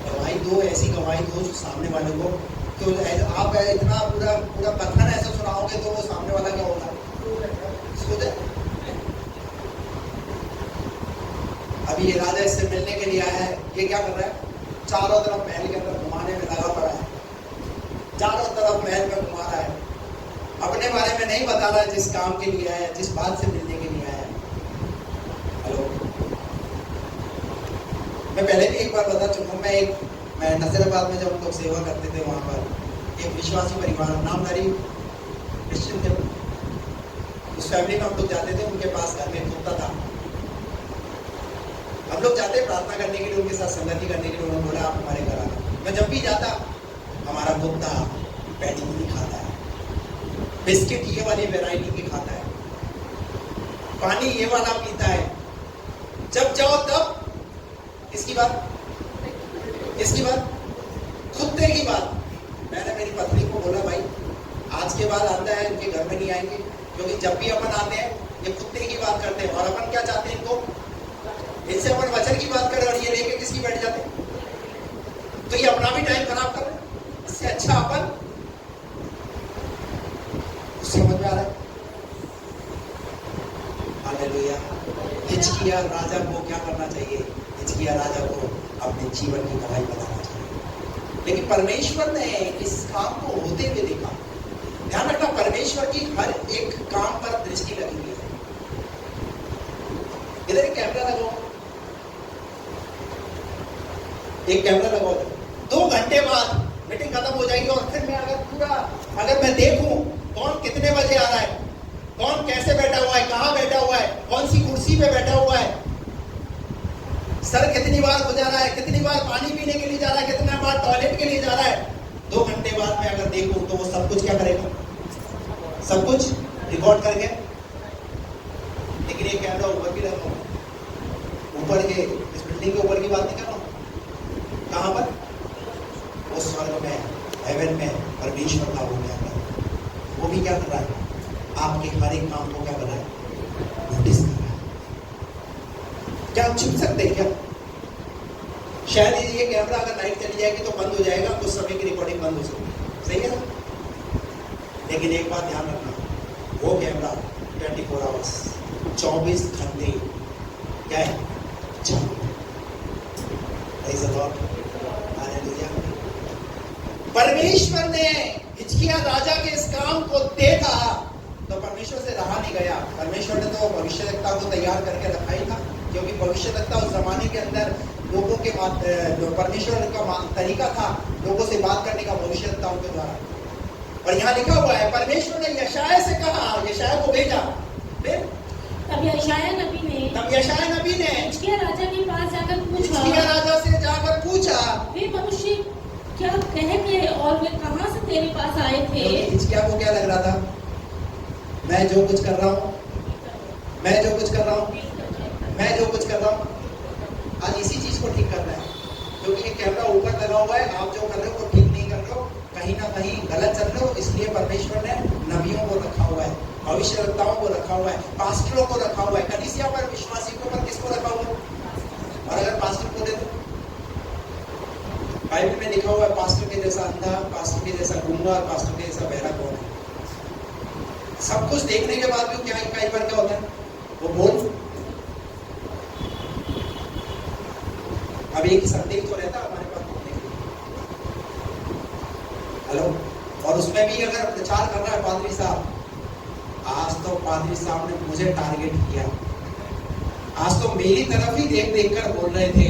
गवाही दो, ऐसी गवाही दो जो सामने वाले को, तो आप इतना पूरा कथन ऐसा सुनाओगे तो वो सामने वाला क्या होगा? अभी ये राजा इससे मिलने के लिए आया है, ये क्या कर रहा है? चारों तरफ महल के अंदर घुमाने में लगा पड़ा है, चारों तरफ महल में घुमा रहा है, अपने बारे में नहीं बता रहा है जिस काम के लिए आया है, जिस बात से मिलने के लिए आया है। हेलो, मैं पहले भी एक बार बता चुका हूँ, मैं नसीराबाद में जब हम लोग सेवा करते थे, वहां पर एक विश्वासी परिवार, नामधारी क्रिश्चियन थे, उस फैमिली में हम लोग जाते थे, उनके पास घर में कुत्ता था। हम लोग जाते प्रार्थना करने के लिए, उनके साथ संगति करने के लिए, उन्होंने बोला आप हमारे घर आना। मैं जब भी जाता, हमारा कुत्ता पैडी नहीं खाता है, बिस्किट ये वाली वैरायटी के खाता है, पानी ये वाला पीता है, जब जाओ तब किसकी बात, किसकी बात, कुत्ते की बात। मैंने मेरी पत्नी को बोला भाई आज के बाद आता है इनके घर में नहीं आएंगे, क्योंकि जब भी अपन आते हैं ये कुत्ते की बात करते हैं, और अपन क्या चाहते हैं इनको, इनसे अपन वचन की बात करें और ये लेके किसकी बैठ जाते हैं, तो ये अपना भी टाइम खराब कर रहे हैं। इससे अच्छा अपन, समझ में आ रहा है? हालेलुया। हिजकिय्याह राजा को क्या करना चाहिए, हिजकिय्याह राजा को अपने जीवन की गवाही बताना चाहिए, लेकिन परमेश्वर ने इस काम को होते हुए देखा। ध्यान रखना, परमेश्वर की हर एक काम पर दृष्टि लगी हुई है। इधर एक कैमरा लगाओ, एक कैमरा लगाओ। 2 घंटे बाद मीटिंग खत्म हो जाएगी और फिर मैं अगर मैं देखूं कौन कितने बजे आ रहा है, कौन कैसे बैठा हुआ है, कहां बैठा हुआ है, कौन सी कुर्सी पे बैठा हुआ है, सर कितनी बार गुजारा है, कितनी बार पानी पीने के लिए जा रहा है, कितना बार टॉयलेट के लिए जा रहा है, 2 घंटे बाद मैं अगर देखूं तो वो सब कुछ क्या करेगा, सब कुछ रिकॉर्ड करके। लेकिन ये कैमरा ऊपर भी लगा हुआ, ऊपर के इस बिल्डिंग के ऊपर की बात नहीं कर रहा हूं, कहां पर, वो स्वर्ग में, हेवन में परमेश्वर का वो कैमरा, वो भी क्या कर रहा है, आपके हर एक काम को क्या कर रहा है, नोटिस कर रहा है। क्या आप छुप सकते हैं क्या? शायद ये कैमरा अगर लाइट चली जाएगी तो बंद हो जाएगा, कुछ समय की रिकॉर्डिंग बंद हो सकती है, सही है ना? लेकिन एक बात ध्यान रखना, वो कैमरा 24 आवर्स 24 घंटे क्या है, परमेश्वर ने हिजकिय्याह राजा के इस काम को देखा तो परमेश्वर से रहा नहीं गया। परमेश्वर ने तो भविष्यवक्ता को तैयार करके रखा ही था, क्योंकि भविष्यवक्ता उस जमाने के अंदर लोगों के जो परमेश्वर का तरीका था लोगों से बात करने का, भविष्यवक्ताओं के द्वारा। और यहाँ लिखा हुआ है परमेश्वर ने यशायाह से कहा, यशायाह को भेजा, फिर तब यशायाह नबी ने हिजकिय्याह राजा के पास जाकर पूछा, हिजकिय्याह राजा से जाकर पूछा, वे मनुष्य क्या कह गए और वे कहां से तेरे पास आए थे? हिजकिय्याह को क्या लग रहा था, मैं जो कुछ कर रहा हूँ, मैं जो कुछ कर रहा हूँ, मैं जो कुछ कर रहा हूँ, आज इसी चीज को ठीक करना है, क्योंकि ये कैमरा ऊपर लगा हुआ है, आप जो कर रहे हो वो ठीक नहीं कर रहे हो, कहीं ना कहीं गलत चल रहे हो। इसलिए परमेश्वर ने नबियों को रखा हुआ है, भविष्यवक्ताओं को रखा हुआ है, पास्टरों को रखा हुआ है, कलीसिया पर, विश्वासियों पर किसको रखा हुआ है? और अगर पास्टर को दे दो, बाइबल में लिखा हुआ है पास्टर के जैसा अंधा, पास्टर के जैसा गूंगा और पास्टर के जैसा बहरा कौन है? सब कुछ देखने के बाद भी क्या कई बार क्या होता है, वो बोल, अब एक संदेश तो रहता है हमारे पास बोलने के लिए, हेलो, और उसमें भी अगर प्रचार कर रहा है पादरी साहब, आज तो पादरी साहब ने मुझे टारगेट किया, आज तो मेरी तरफ ही देख देख कर बोल रहे थे,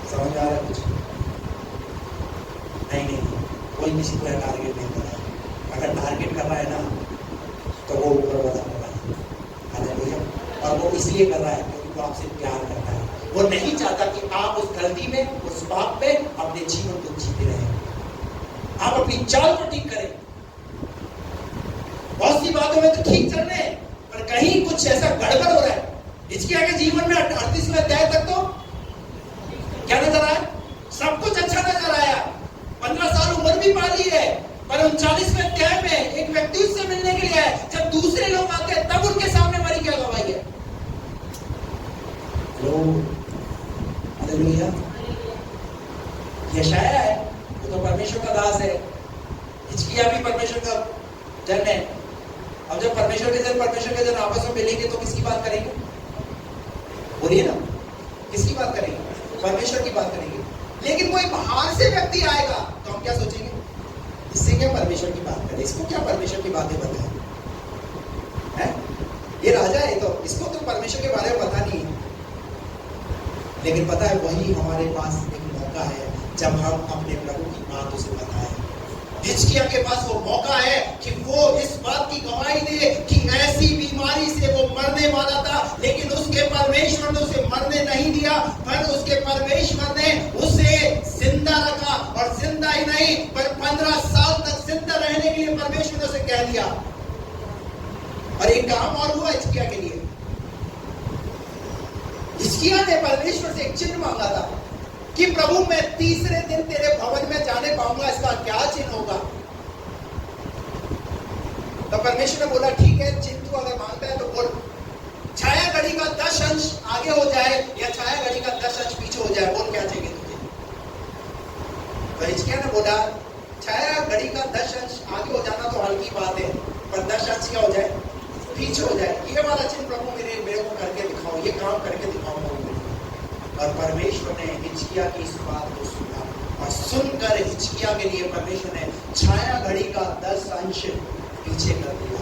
समझ आ रहा है कुछ? नहीं, कोई किसी को टारगेट नहीं कर रहा है। अगर टारगेट कर रहा है ना तो वो ऊपर वाला कर रहा है, हालेलुया। और वो इसलिए कर रहा है क्योंकि वो आपसे प्यार करता है, वो नहीं चाहता कि आप उस गलती में, उस पाप पे अपने जीवन को जीते रहें। आप अपनी चाल को ठीक करें। बहुत सी बातों में तो ठीक चल रहे हैं, पर कहीं कुछ ऐसा गड़बड़ हो रहा है। हिजकिय्याह के जीवन में 38वें अध्याय तक तो क्या नजर आया? सब कुछ अच्छा नजर आया, 15 साल उम्र भी पा ली है, पर 39वें अध्याय में एक व्यक्ति उससे मिलने के लिए आए, जब दूसरे लोग आते हैं तब उनके सामने मरी क्या गवाही है? हालेलुया। यशायाह है, वो तो परमेश्वर का दास है, हिजकिय्याह भी परमेश्वर का जन है। अब जब परमेश्वर के जन आपस में मिलेंगे तो किसकी बात करेंगे? बोलिए ना, किसकी बात करेंगे? परमेश्वर की बात करेंगे। लेकिन कोई बाहर से व्यक्ति आएगा तो हम क्या सोचेंगे? इससे क्या परमेश्वर की बात करें, इसको क्या परमेश्वर की बातें बताएं? है ये राजा है तो इसको तो परमेश्वर के बारे में पता नहीं है। लेकिन पता है वही हमारे पास एक मौका है जब हम अपने प्रभु की बात उसे बताएं। हिजकिय्याह के पास वो मौका है कि वो इस बात की गवाही दे कि ऐसी बीमारी से वो मरने वाला था, लेकिन उसके परमेश्वर ने उसे मरने नहीं दिया, पर उसके परमेश्वर ने उसे जिंदा रखा। और जिंदा नहीं पर 15 साल तक जिंदा रहने के लिए परमेश्वर ने उसे कह दिया। और एक काम और हुआ हिजकिय्याह के लिए। हिजकिय्याह ने परमेश्वर से एक चिन्ह मांगा था कि प्रभु मैं तीसरे दिन तेरे भवन में जाने पाऊंगा, इसका क्या चिन्ह होगा? तो परमेश्वर ने बोला ठीक है, चिन्ह तू अगर मांगता है तो बोल। छाया घड़ी का 10 अंश आगे हो जाए या छाया घड़ी का 10 अंश पीछे हो जाए, बोल क्या चाहिए तुझे? तो हिजकिय्याह ने बोला छाया घड़ी का 10 अंश आगे हो जाना तो हल्की बात है, पर 10 अंश क्या हो जाए? पीछे हो जाए। ये वाला चिन्ह प्रभु मेरे को करके दिखाओ, ये काम करके दिखाओ। और परमेश्वर ने हिजकिय्याह की इस बात को सुना और सुनकर हिजकिय्याह के लिए परमेश्वर ने छाया घड़ी का 10 अंश पीछे कर दिया।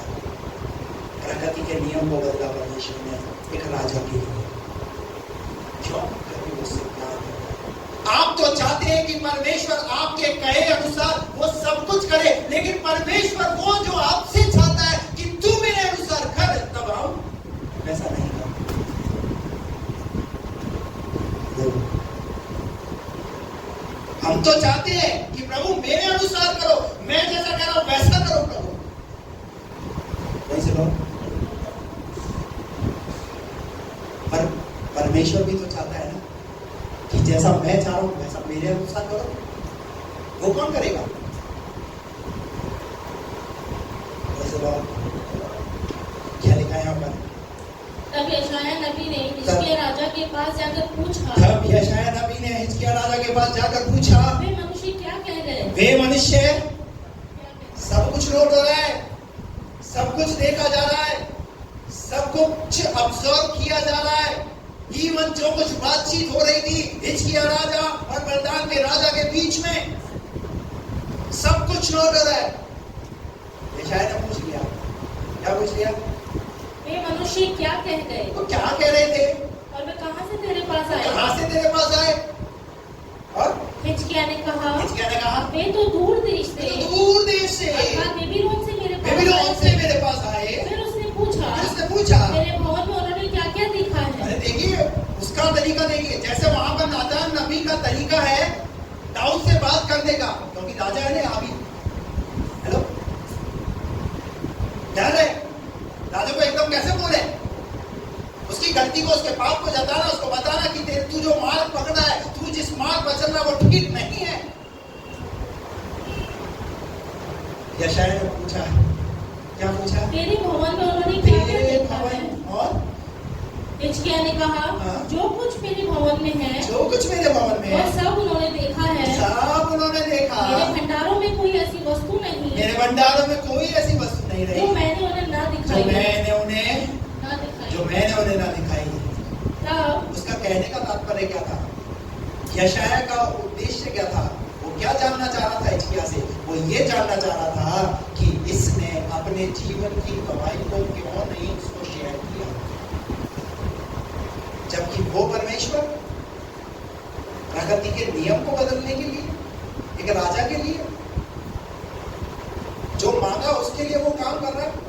प्रकृति के नियम को बदला परमेश्वर ने एक राजा के लिए। क्यों? क्योंकि उससे प्यार है। आप तो चाहते हैं कि परमेश्वर आपके कहे अनुसार वो सब कुछ करे, लेकिन परमेश्वर वो जो आपसे चाहता है कि तू मेरे अनुसार कर, तब हम वैसा नहीं कर। हम तो चाहते हैं कि प्रभु मेरे अनुसार करो, मैं जैसा कह रहा हूं वैसा करो प्रभु। वैसे लो, पर परमेश्वर भी तो चाहता है ना कि जैसा मैं चाह रहा हूं वैसा मेरे अनुसार करो। वो कौन करेगा? वैसे लो, क्या लिखा है यहां पर? तब यशायाह नबी ने हिजकिय्याह राजा के पास जाकर पूछा। तब यशायाह नबी ने हिजकिय्याह राजा के पास जाकर पूछा, वे मनुष्य क्या कह रहे? वे मनुष्य सब कुछ नोट हो रहा है, सब कुछ देखा जा रहा है, सब कुछ ऑब्जर्व किया जा रहा है। इवन जो कुछ बातचीत हो रही थी हिजकिय्याह राजा और बलदान के राजा के बीच में, सब कुछ नोट हो रहा है। यशायाह ने पूछ लिया, क्या पूछ लिया? वे मनुष्य क्या कह गए? तो क्या कह रहे थे? और वे कहां से तेरे पास आए? कहां से तेरे पास आए? और हिजकिय्याह ने कहा, वे तो दूर देश से, दूर देश से, अर्थात बेबीलोन से मेरे पास आए। फिर उसने पूछा, मेरे भवन में उन्होंने क्या क्या देखा है? अरे देखिए उसका तरीका देखिए, जैसे वहां पर नातान नबी का तरीका है दाऊद से बात करने का, क्योंकि राजा है ना अभी। हेलो, डर है राजा को एकदम कैसे बोले? उसकी गलती को, उसके पाप को जताना, उसको बताना कि तू जो मार्ग पकड़ा है, तू जिस मार्ग पर चल रहा है वो ठीक नहीं है। यशायाह ने पूछा, क्या पूछा? तेरे भवन में उन्होंने क्या क्या देखा है? और हिजकिय्याह ने कहा, जो कुछ मेरे भवन में है, जो कुछ मेरे भवन में है, वो सब उन्होंने देखा है। सब उन्होंने देखा। मेरे भंडारों में कोई ऐसी वस्तु नहीं, मेरे भंडारों में कोई ऐसी वस्तु नहीं रही जो मैंने उन्हें ना दिखाई, जो मैंने उन्हें ना दिखाई। तब उसका कहने का तात्पर्य क्या था? यशायाह का उद्देश्य क्या था? वो क्या जानना चाह रहा था हिजकिय्याह से? वो ये जानना चाह रहा था कि इसने अपने जीवन की गवाही को क्यों नहीं उसको शेयर किया, जबकि वो परमेश्वर प्रकृति के नियम को बदलने के लिए, एक राजा के लिए जो मांगा उसके लिए वो काम कर रहा है।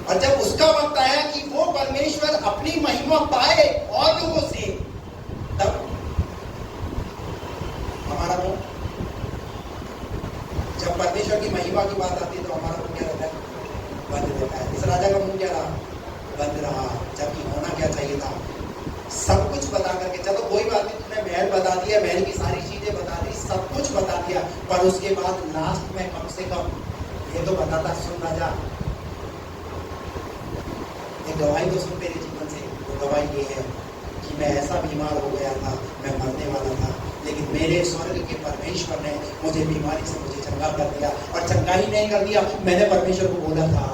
और जब उसका वक्त आया कि वो परमेश्वर अपनी महिमा पाए और लोगों से, तब हमारा मुंह, जब परमेश्वर की महिमा की बात आती है तो हमारा मुंह क्या रहता है? बंद रहता है। इस राजा का मुंह क्या रहा? बंद रहा, जबकि होना क्या चाहिए था? सब कुछ बता करके, चलो कोई बात नहीं, तूने महल बता दिया, महल की सारी चीजें बता दी, सब कुछ बता दिया, पर उसके बाद लास्ट में कम से कम ये तो बताता, सुन राजा, एक गवाही तो सुन मेरे जीवन से। वो गवाही ये है कि मैं ऐसा बीमार हो गया था, मैं मरने वाला था, लेकिन मेरे स्वर्ग के परमेश्वर ने मुझे बीमारी से मुझे चंगा कर दिया। और चंगा ही नहीं कर दिया, मैंने परमेश्वर को बोला था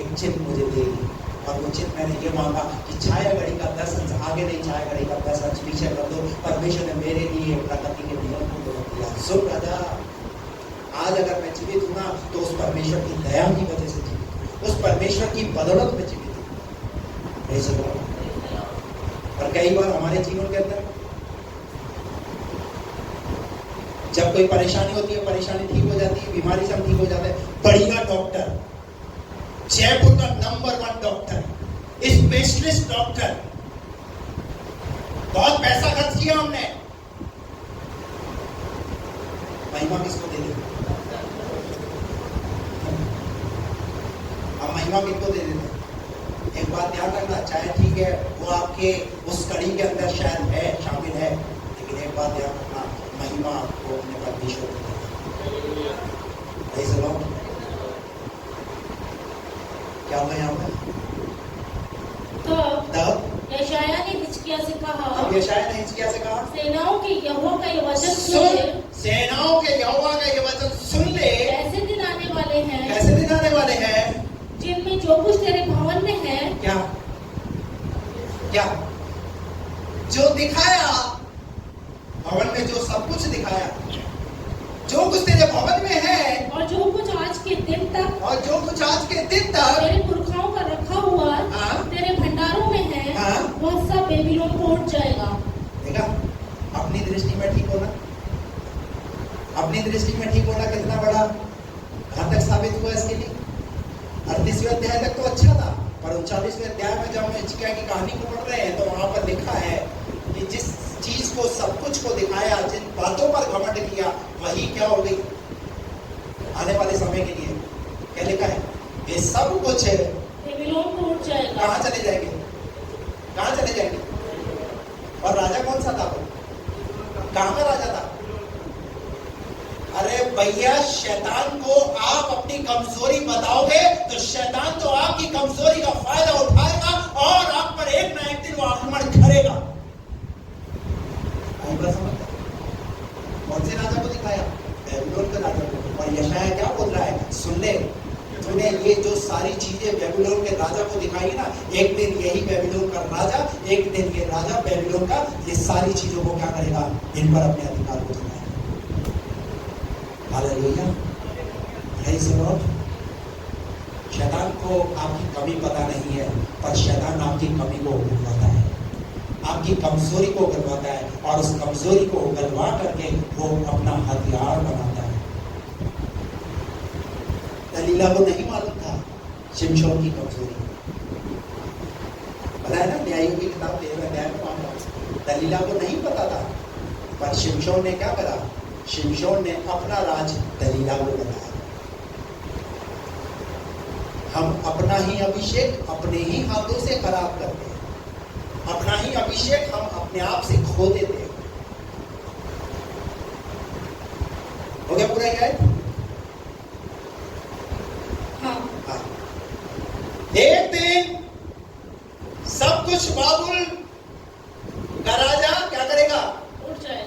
एक चिन्ह मुझे दे, और वो चिन्ह मैंने ये मांगा कि छाया घड़ी का 10 अंश आगे नहीं, छाया घड़ी का 10 अंश पीछे कर दो। परमेश्वर ने मेरे लिए प्रकृति के नियम को तोड़ दिया। सुन राजा, आज अगर मैं जीवित हूं ना तो उस परमेश्वर की दया की वजह से जीवित, उस परमेश्वर की बदौलत में जीवित हूं। ऐसे और कई बार हमारे जीवन के अंदर जब कोई परेशानी होती है, परेशानी ठीक हो जाती है, बीमारी से हम ठीक हो जाते हैं, बढ़िया डॉक्टर, जयपुर का नंबर 1 डॉक्टर, स्पेशलिस्ट डॉक्टर, बहुत पैसा खर्च किया हमने, महिमा किसको दे देते? अब महिमा किसको दे देते? एक बात ध्यान रखना, चाहे ठीक है वो आपके उस कड़ी के अंदर शायद है, शामिल है, लेकिन एक बात ध्यान रखना, महिमा को अपने परमेश्वर को देना। क्या हुआ यहाँ पर? तब यशायाह ने हिजकिय्याह से कहा, अब यशायाह ने हिजकिय्याह से कहा, सेनाओं के यहोवा का ये वचन सुन ले, सेनाओं के यहोवा का ये वचन सुन ले। ऐसे दिन आने वाले हैं, ऐसे दिन आने वाले हैं जिनमें जो कुछ तेरे भवन में है, क्या क्या जो दिखाया भवन में, जो सब कुछ दिखाया, जो कुछ तेरे भवन में है, और जो कुछ आज के दिन तक, और जो कुछ आज के दिन तक तेरे पुरखाओं का रखा हुआ तेरे भंडारों में है, वह सब बेबीलोन को उठ जाएगा। देखा, अपनी दृष्टि में ठीक होना, अपनी दृष्टि में ठीक होना कितना बड़ा घातक साबित हुआ इसके लिए। 38वें अध्याय तक तो अच्छा था, पर 39वें अध्याय में जब हम हिजकिय्याह की कहानी को पढ़ रहे हैं तो वहां पर लिखा है कि जिस चीज को, सब कुछ को दिखाया, जिन बातों पर घमंड किया, वही क्या हो गई आने वाले समय के लिए। क्या लिखा है? ये सब कुछ बेबीलोन को उठ जाएगा। कहाँ चले जाएंगे? कहाँ चले जाएंगे? और राजा कौन सा था? कहाँ का राजा था? अरे भैया, शैतान को आप अपनी कमजोरी बताओगे तो शैतान तो आपकी कमजोरी का फायदा उठाएगा और आप पर एक ना एक दिन वो आक्रमण करेगा। कौन से राजा को दिखाया? बेबीलोन के राजा को। और यशायाह क्या बोल रहा है? सुन ले, तूने ये जो सारी चीजें बेबीलोन के राजा को दिखाई ना, एक दिन यही बेबीलोन का राजा, एक दिन ये राजा बेबीलोन का ये सारी चीजों को क्या करेगा? इन पर अपने अधिकार को दिखाएगा। Hallelujah, praise the Lord. शैतान को आपकी कमी पता नहीं है, पर शैतान आपकी कमी को उगलवाता है, आपकी कमजोरी को उगलवाता है, और उस कमजोरी को उगलवा करके वो अपना हथियार बनाता है। दलीला को नहीं मालूम था शिमशोन की कमजोरी, पता है ना, न्यायों की किताब 13वें अध्याय में पढ़ा, दलीला को नहीं पता था, पर शिमशोन ने क्या करा? शिमशोन ने अपना राज दलीला को बनाया। हम अपना ही अभिषेक अपने ही हाथों से खराब करते हैं, अपना ही अभिषेक हम अपने आप से खो देते हैं। हो गया पूरा? क्या है? हाँ। एक दिन सब कुछ बाबुल का राजा क्या करेगा?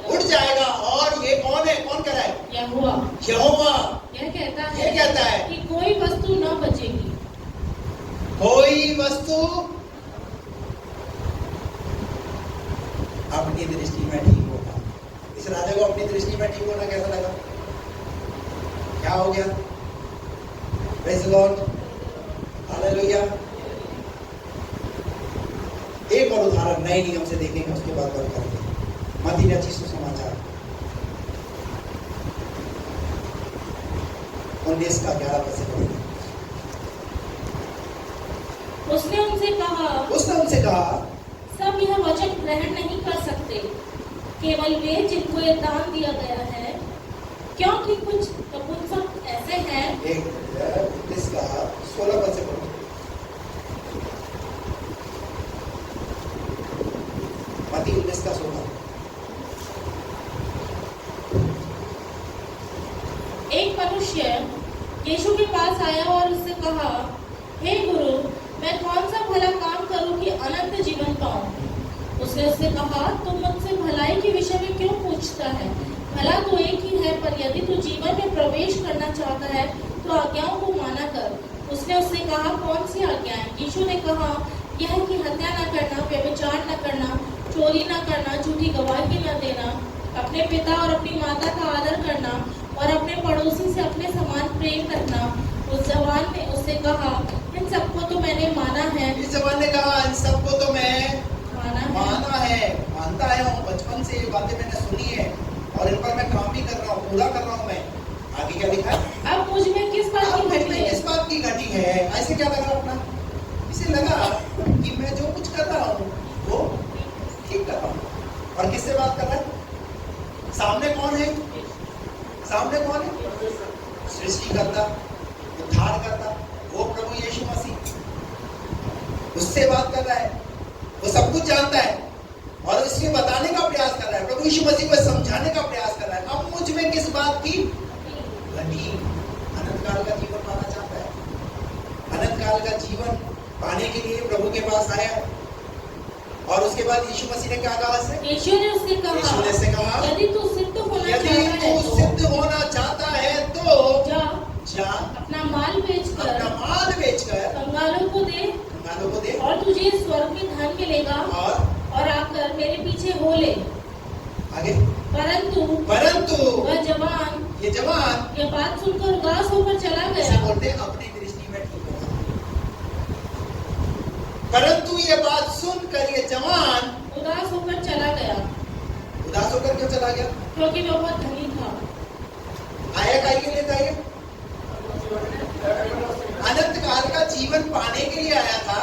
उठ जाएगा। और ये कौन है? कौन कह रहा है? यहोवा। यहोवा यह कहता है कि कोई वस्तु न बचेगी, कोई वस्तु अपनी दृष्टि में ठीक होगा। इस राजा को अपनी दृष्टि में ठीक होना कैसा लगा? क्या हो गया? Praise the Lord, hallelujah. एक और उदाहरण नए नियम से देखेंगे, उसके बाद बंद करेंगे। मत्ती रचित सुसमाचार 19 का 11 पद से पढ़ेंगे। उसने उनसे कहा, सब यह वचन ग्रहण नहीं कर सकते, केवल वे जिनको ये दान दिया गया है, क्योंकि कुछ नपुंसक ऐसे हैं। 19 का 16 पद से पढ़ो। मत्ती 19 का 16। एक मनुष्य यीशु के पास आया और उससे कहा, हे गुरु, मैं कौन सा भला काम करूं कि अनंत जीवन पाऊं? उसने उससे कहा, तुम मुझसे भलाई के विषय में क्यों पूछता है? भला तो एक ही है, पर यदि तू जीवन में प्रवेश करना चाहता है तो आज्ञाओं को माना कर। उसने उससे कहा, कौन सी आज्ञाएं? यीशु ने कहा, यह कि हत्या न करना, व्यभिचार न करना, चोरी न करना, झूठी गवाही न देना, अपने पिता और अपनी माता का आदर करना और अपने पड़ोसी से अपने समान प्रेम रखना। उस जवान ने उससे कहा, इन सबको तो मैंने माना है। इस जवान ने कहा, इन सबको तो मैं मानता है, बचपन से ये बातें मैंने सुनी है और इन पर मैं काम भी कर रहा हूँ, पूरा कर रहा हूँ मैं। आगे क्या लिखा है? अब मुझ में किस बात की घटी है? ऐसे क्या लगा अपना? इसे लगा कि मैं जो कुछ कर रहा हूँ वो ठीक कर रहा हूँ। और किससे बात कर रहा है? सामने कौन है? सामने कौन है? सृष्टिकर्ता, उद्धारकर्ता, वो प्रभु यीशु मसीह। उससे बात कर रहा है, वो सब कुछ जानता है और इसलिए बताने का प्रयास कर रहा है, प्रभु यीशु मसीह को समझाने का प्रयास कर रहा है। अब मुझ में किस बात की घटी? अनंत काल का जीवन पाना चाहता है। अनंत काल का जीवन पाने के लिए प्रभु के पास आया और उसके बाद यीशु मसीह ने क्या कहा? यीशु ने उससे कहा, यदि तू सिद्ध होना चाहता है तो जा अपना माल बेचकर कंगालों को दे और तुझे स्वर्ग में धन मिलेगा और आकर मेरे पीछे हो ले। आगे, परंतु वह जवान ये बात सुनकर उदास होकर चला गया। बोलते हैं अपनी दृष्टि में ठीक होगा, परंतु ये बात सुनकर ये जवान उदास होकर चला गया। उदास होकर क्यों चला गया? क्योंकि वह बहुत धनी था। आया काय के लिए था ये? अनंत काल का जीवन पाने के लिए आया था।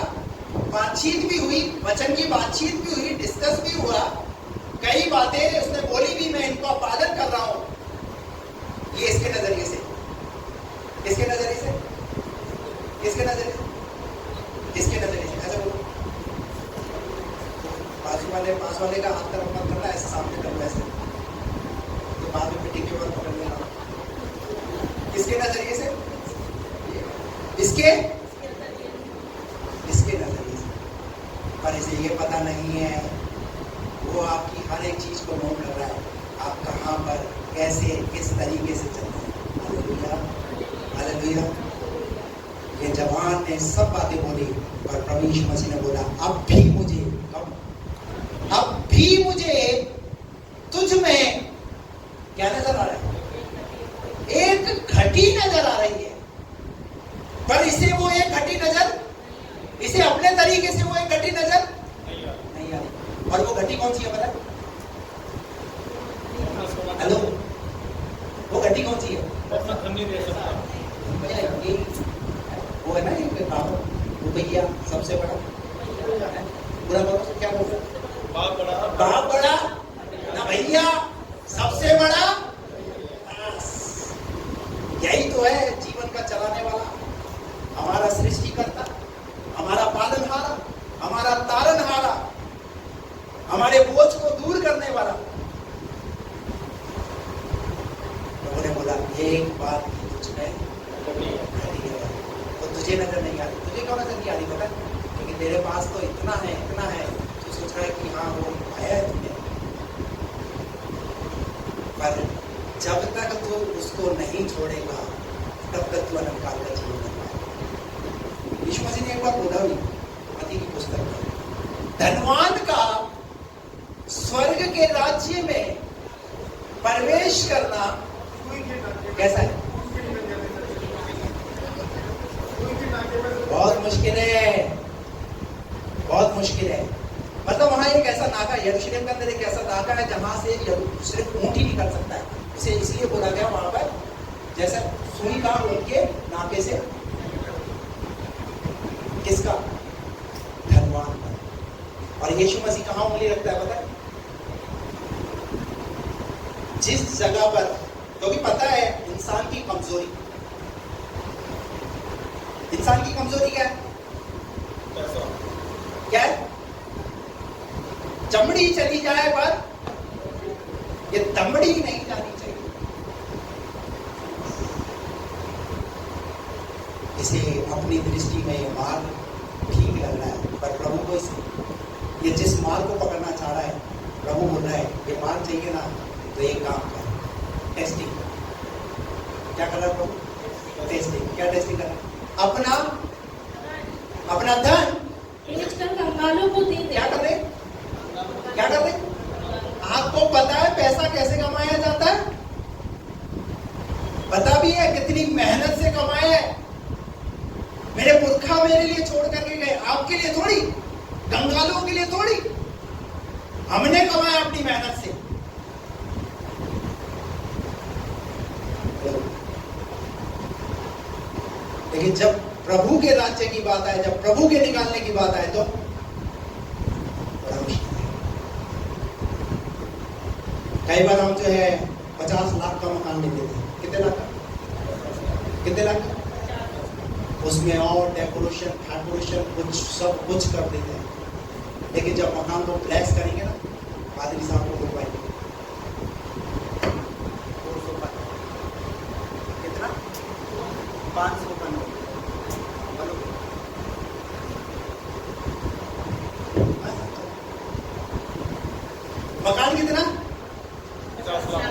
बातचीत भी हुई, वचन की बातचीत भी हुई, डिस्कस भी हुआ, कई बातें उसने बोली भी, मैं इनका पालन कर रहा हूं। ये इसके नजरिए से, किसके नजरिए से? किसके नजरिए से? किसके नजरिए से? ऐसा बोलो, पास वाले का हाथ तरफ मत करना, ऐसे सामने करना, ऐसे तो बाद में मीटिंग के बाद पकड़ लेना। किसके नजरिए से? इसके नजरिए से। पर इसे ये पता नहीं है, वो आपकी हर एक चीज को नोट कर रहा है, आप कहां पर, कैसे, किस तरीके से चल रहे हैं। Hallelujah, hallelujah. ये जवान ने सब बातें बोली और प्रभु यीशु मसीह ने बोला, अब भी मुझे तुझ में क्या नजर आ रहा है? एक घटी नजर आ रही है। पर इसे वो एक घटी नजर, इसे अपने तरीके से वो एक घटी नजर नहीं आ रही। और वो घटी कौन सी है पता? हेलो, वो घटी कौन सी है? वो है ना एक रुपया सबसे बड़ा, पूरा बोलो क्या बोलते हैं? बाप बड़ा ना भैया, सबसे बड़ा। यही तो है जीवन का चलाने वाला, हमारा सृष्टिकर्ता, हमारा पालनहारा, हमारा तारनहारा, हमारे बोझ को दूर करने वाला। लोगों ने बोला, एक बात तुझमें वो तुझे नजर नहीं आ रही। तुझे क्यों नजर नहीं आ रही? पता, क्योंकि तेरे पास तो इतना है, तू सोच रहा है कि हाँ वो आया है तुझे, पर जब तक तू उसको नहीं छोड़ेगा तब तक तू अनंत काल का जीवन नहीं पाएगा। यीशु मसीह ने एक बार बोला भी मत्ती की पुस्तक में, धनवान का स्वर्ग के राज्य में प्रवेश करना कैसा है? बहुत मुश्किल है, बहुत मुश्किल है। मतलब वहां एक ऐसा नाका, यरूशलेम के अंदर एक ऐसा नाका है जहां से सिर्फ ऊंट ही निकल सकता है। इसे इसलिए बोला गया वहां पर, जैसा सुई का उनके नाके से किसका? धनवान का। और यीशु मसीह कहां उंगली रखता है पता है? जिस जगह पर, क्योंकि पता है इंसान की कमजोरी, इंसान की कमजोरी क्या है? क्या है? चमड़ी चली जाए पर ये दमड़ी नहीं जानी चाहिए। इसे अपनी दृष्टि में ये मार्ग ठीक लग रहा है, पर प्रभु को ये जिस मार्ग को पकड़ना चाह रहा है, प्रभु बोल रहा है ये मार्ग चाहिए ना, तो एक काम कर, टेस्टिंग। क्या कर रहा है प्रभु? टेस्टिंग। क्या टेस्टिंग कर रहा है? अपना धन कंगालों को दे। क्या कर रहे? क्या कर रहे? आपको पता है पैसा कैसे कमाया जाता है? पता भी है कितनी मेहनत से कमाया है। मेरे पुरखा मेरे लिए छोड़ करके गए, आपके लिए थोड़ी, कंगालों के लिए थोड़ी, हमने कमाया अपनी मेहनत से। लेकिन जब प्रभु के राज्य की बात आए, जब प्रभु के निकालने की बात आए, तो बड़ा मुश्किल है। कई बार हम जो है 50 लाख का मकान ले लेते हैं, कितने लाख? उसमें और डेकोरेशन कुछ सब कुछ कर देते हैं, लेकिन जब मकान को ब्लेस करेंगे ना, पादरी साहब को बुलवाएंगे, 200 का कितना? 500 का नोट। मकान कितना? 50 लाख।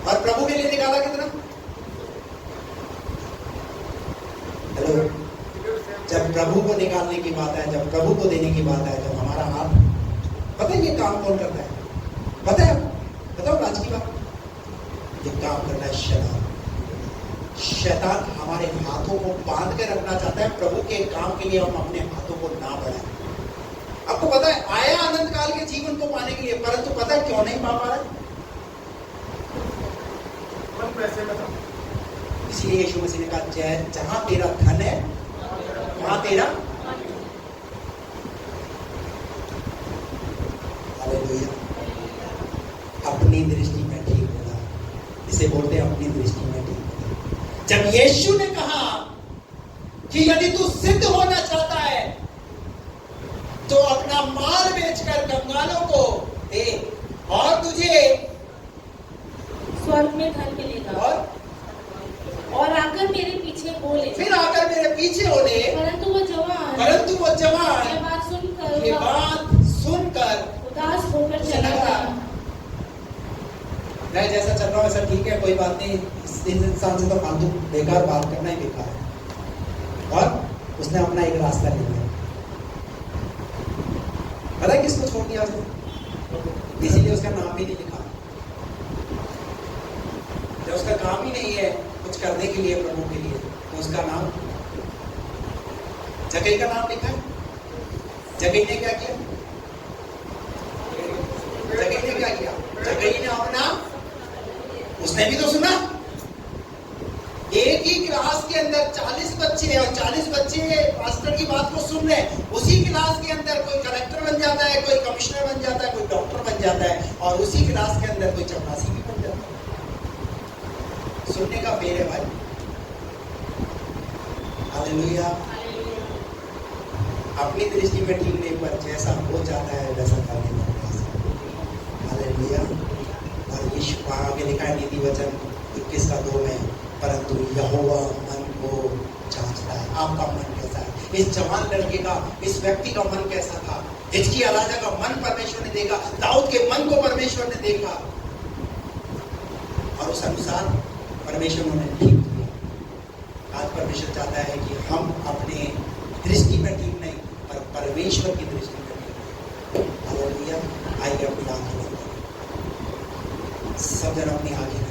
और प्रभु के लिए निकाला कितना? हेलो, जब प्रभु को निकालने की बात है, जब प्रभु को देने की बात है, जब हमारा हाथ, पता है ये काम कौन करता है? पता है? बताओ आज की बात, ये काम करता है शैतान। शैतान हमारे हाथों को बांध के रखना चाहता है प्रभु के काम के लिए हम अपने हाथों को ना बढ़ाएं। आपको पता है आया अनंत काल के जीवन को पाने के लिए, परंतु पता है क्यों नहीं पा रहा है? पैसे में था। इसलिए यीशु मसीह ने कहा, जहां तेरा धन है वहां तेरा, हालेलुया, अपनी दृष्टि में ठीक होना, इसे बोलते हैं अपनी दृष्टि में ठीक होना। जब यीशु ने कहा कि यदि तू सिद्ध होना चाहता है तो अपना माल बेचकर कंगालों को दे और तुझे स्वर्ग में धन मिलेगा, और आकर मेरे पीछे हो ले। फिर आकर मेरे पीछे हो ले। परंतु वो जवान ये बात सुनकर उदास होकर चला गया। मैं जैसा चल रहा हूँ वैसा ठीक है, कोई बात नहीं, इस इंसान से तो फालतू बेकार बात करना ही बेकार है। और उसने अपना एक रास्ता ले लिया। पता है किसको छोड़ दिया उसने? इसीलिए उसका नाम भी नहीं लिखा। जब उसका काम ही नहीं है कुछ करने के लिए प्रभु के लिए, तो उसका नाम, जगई का नाम लिखा है। जगई ने क्या किया? जगई ने क्या किया? जगई ने अपना, उसने भी तो सुना। एक ही क्लास के अंदर 40 बच्चे हैं और 40 बच्चे पास्टर की बात को सुन रहे हैं। उसी क्लास के अंदर कोई कलेक्टर बन जाता है, कोई कमिश्नर बन जाता है, कोई डॉक्टर बन जाता है, और उसी क्लास के अंदर कोई चपरासी भी बन जाता है। सुनने का पेड़ है भाई। हालेलुया। अपनी दृष्टि में ठीक नहीं, पर जैसा हो जाता है वैसा करने का प्रयास। हालेलुया। और यीशु आगे लिखा है नीति वचन 21:2 में, परंतु यहोवा मन को जांचता है। आपका मन कैसा है? इस जवान लड़के का, इस व्यक्ति का मन कैसा था? हिजकिय्याह राजा का मन परमेश्वर ने देखा, दाऊद के मन को परमेश्वर ने देखा, और उस अनुसार परमेश्वर ने ठीक किया। आज परमेश्वर चाहता है कि हम अपने दृष्टि में ठीक नहीं, पर परमेश्वर की दृष्टि में ठीक। हालेलुया। आइए अपनी आंखें बंद करें, सब जन अपनी आंखें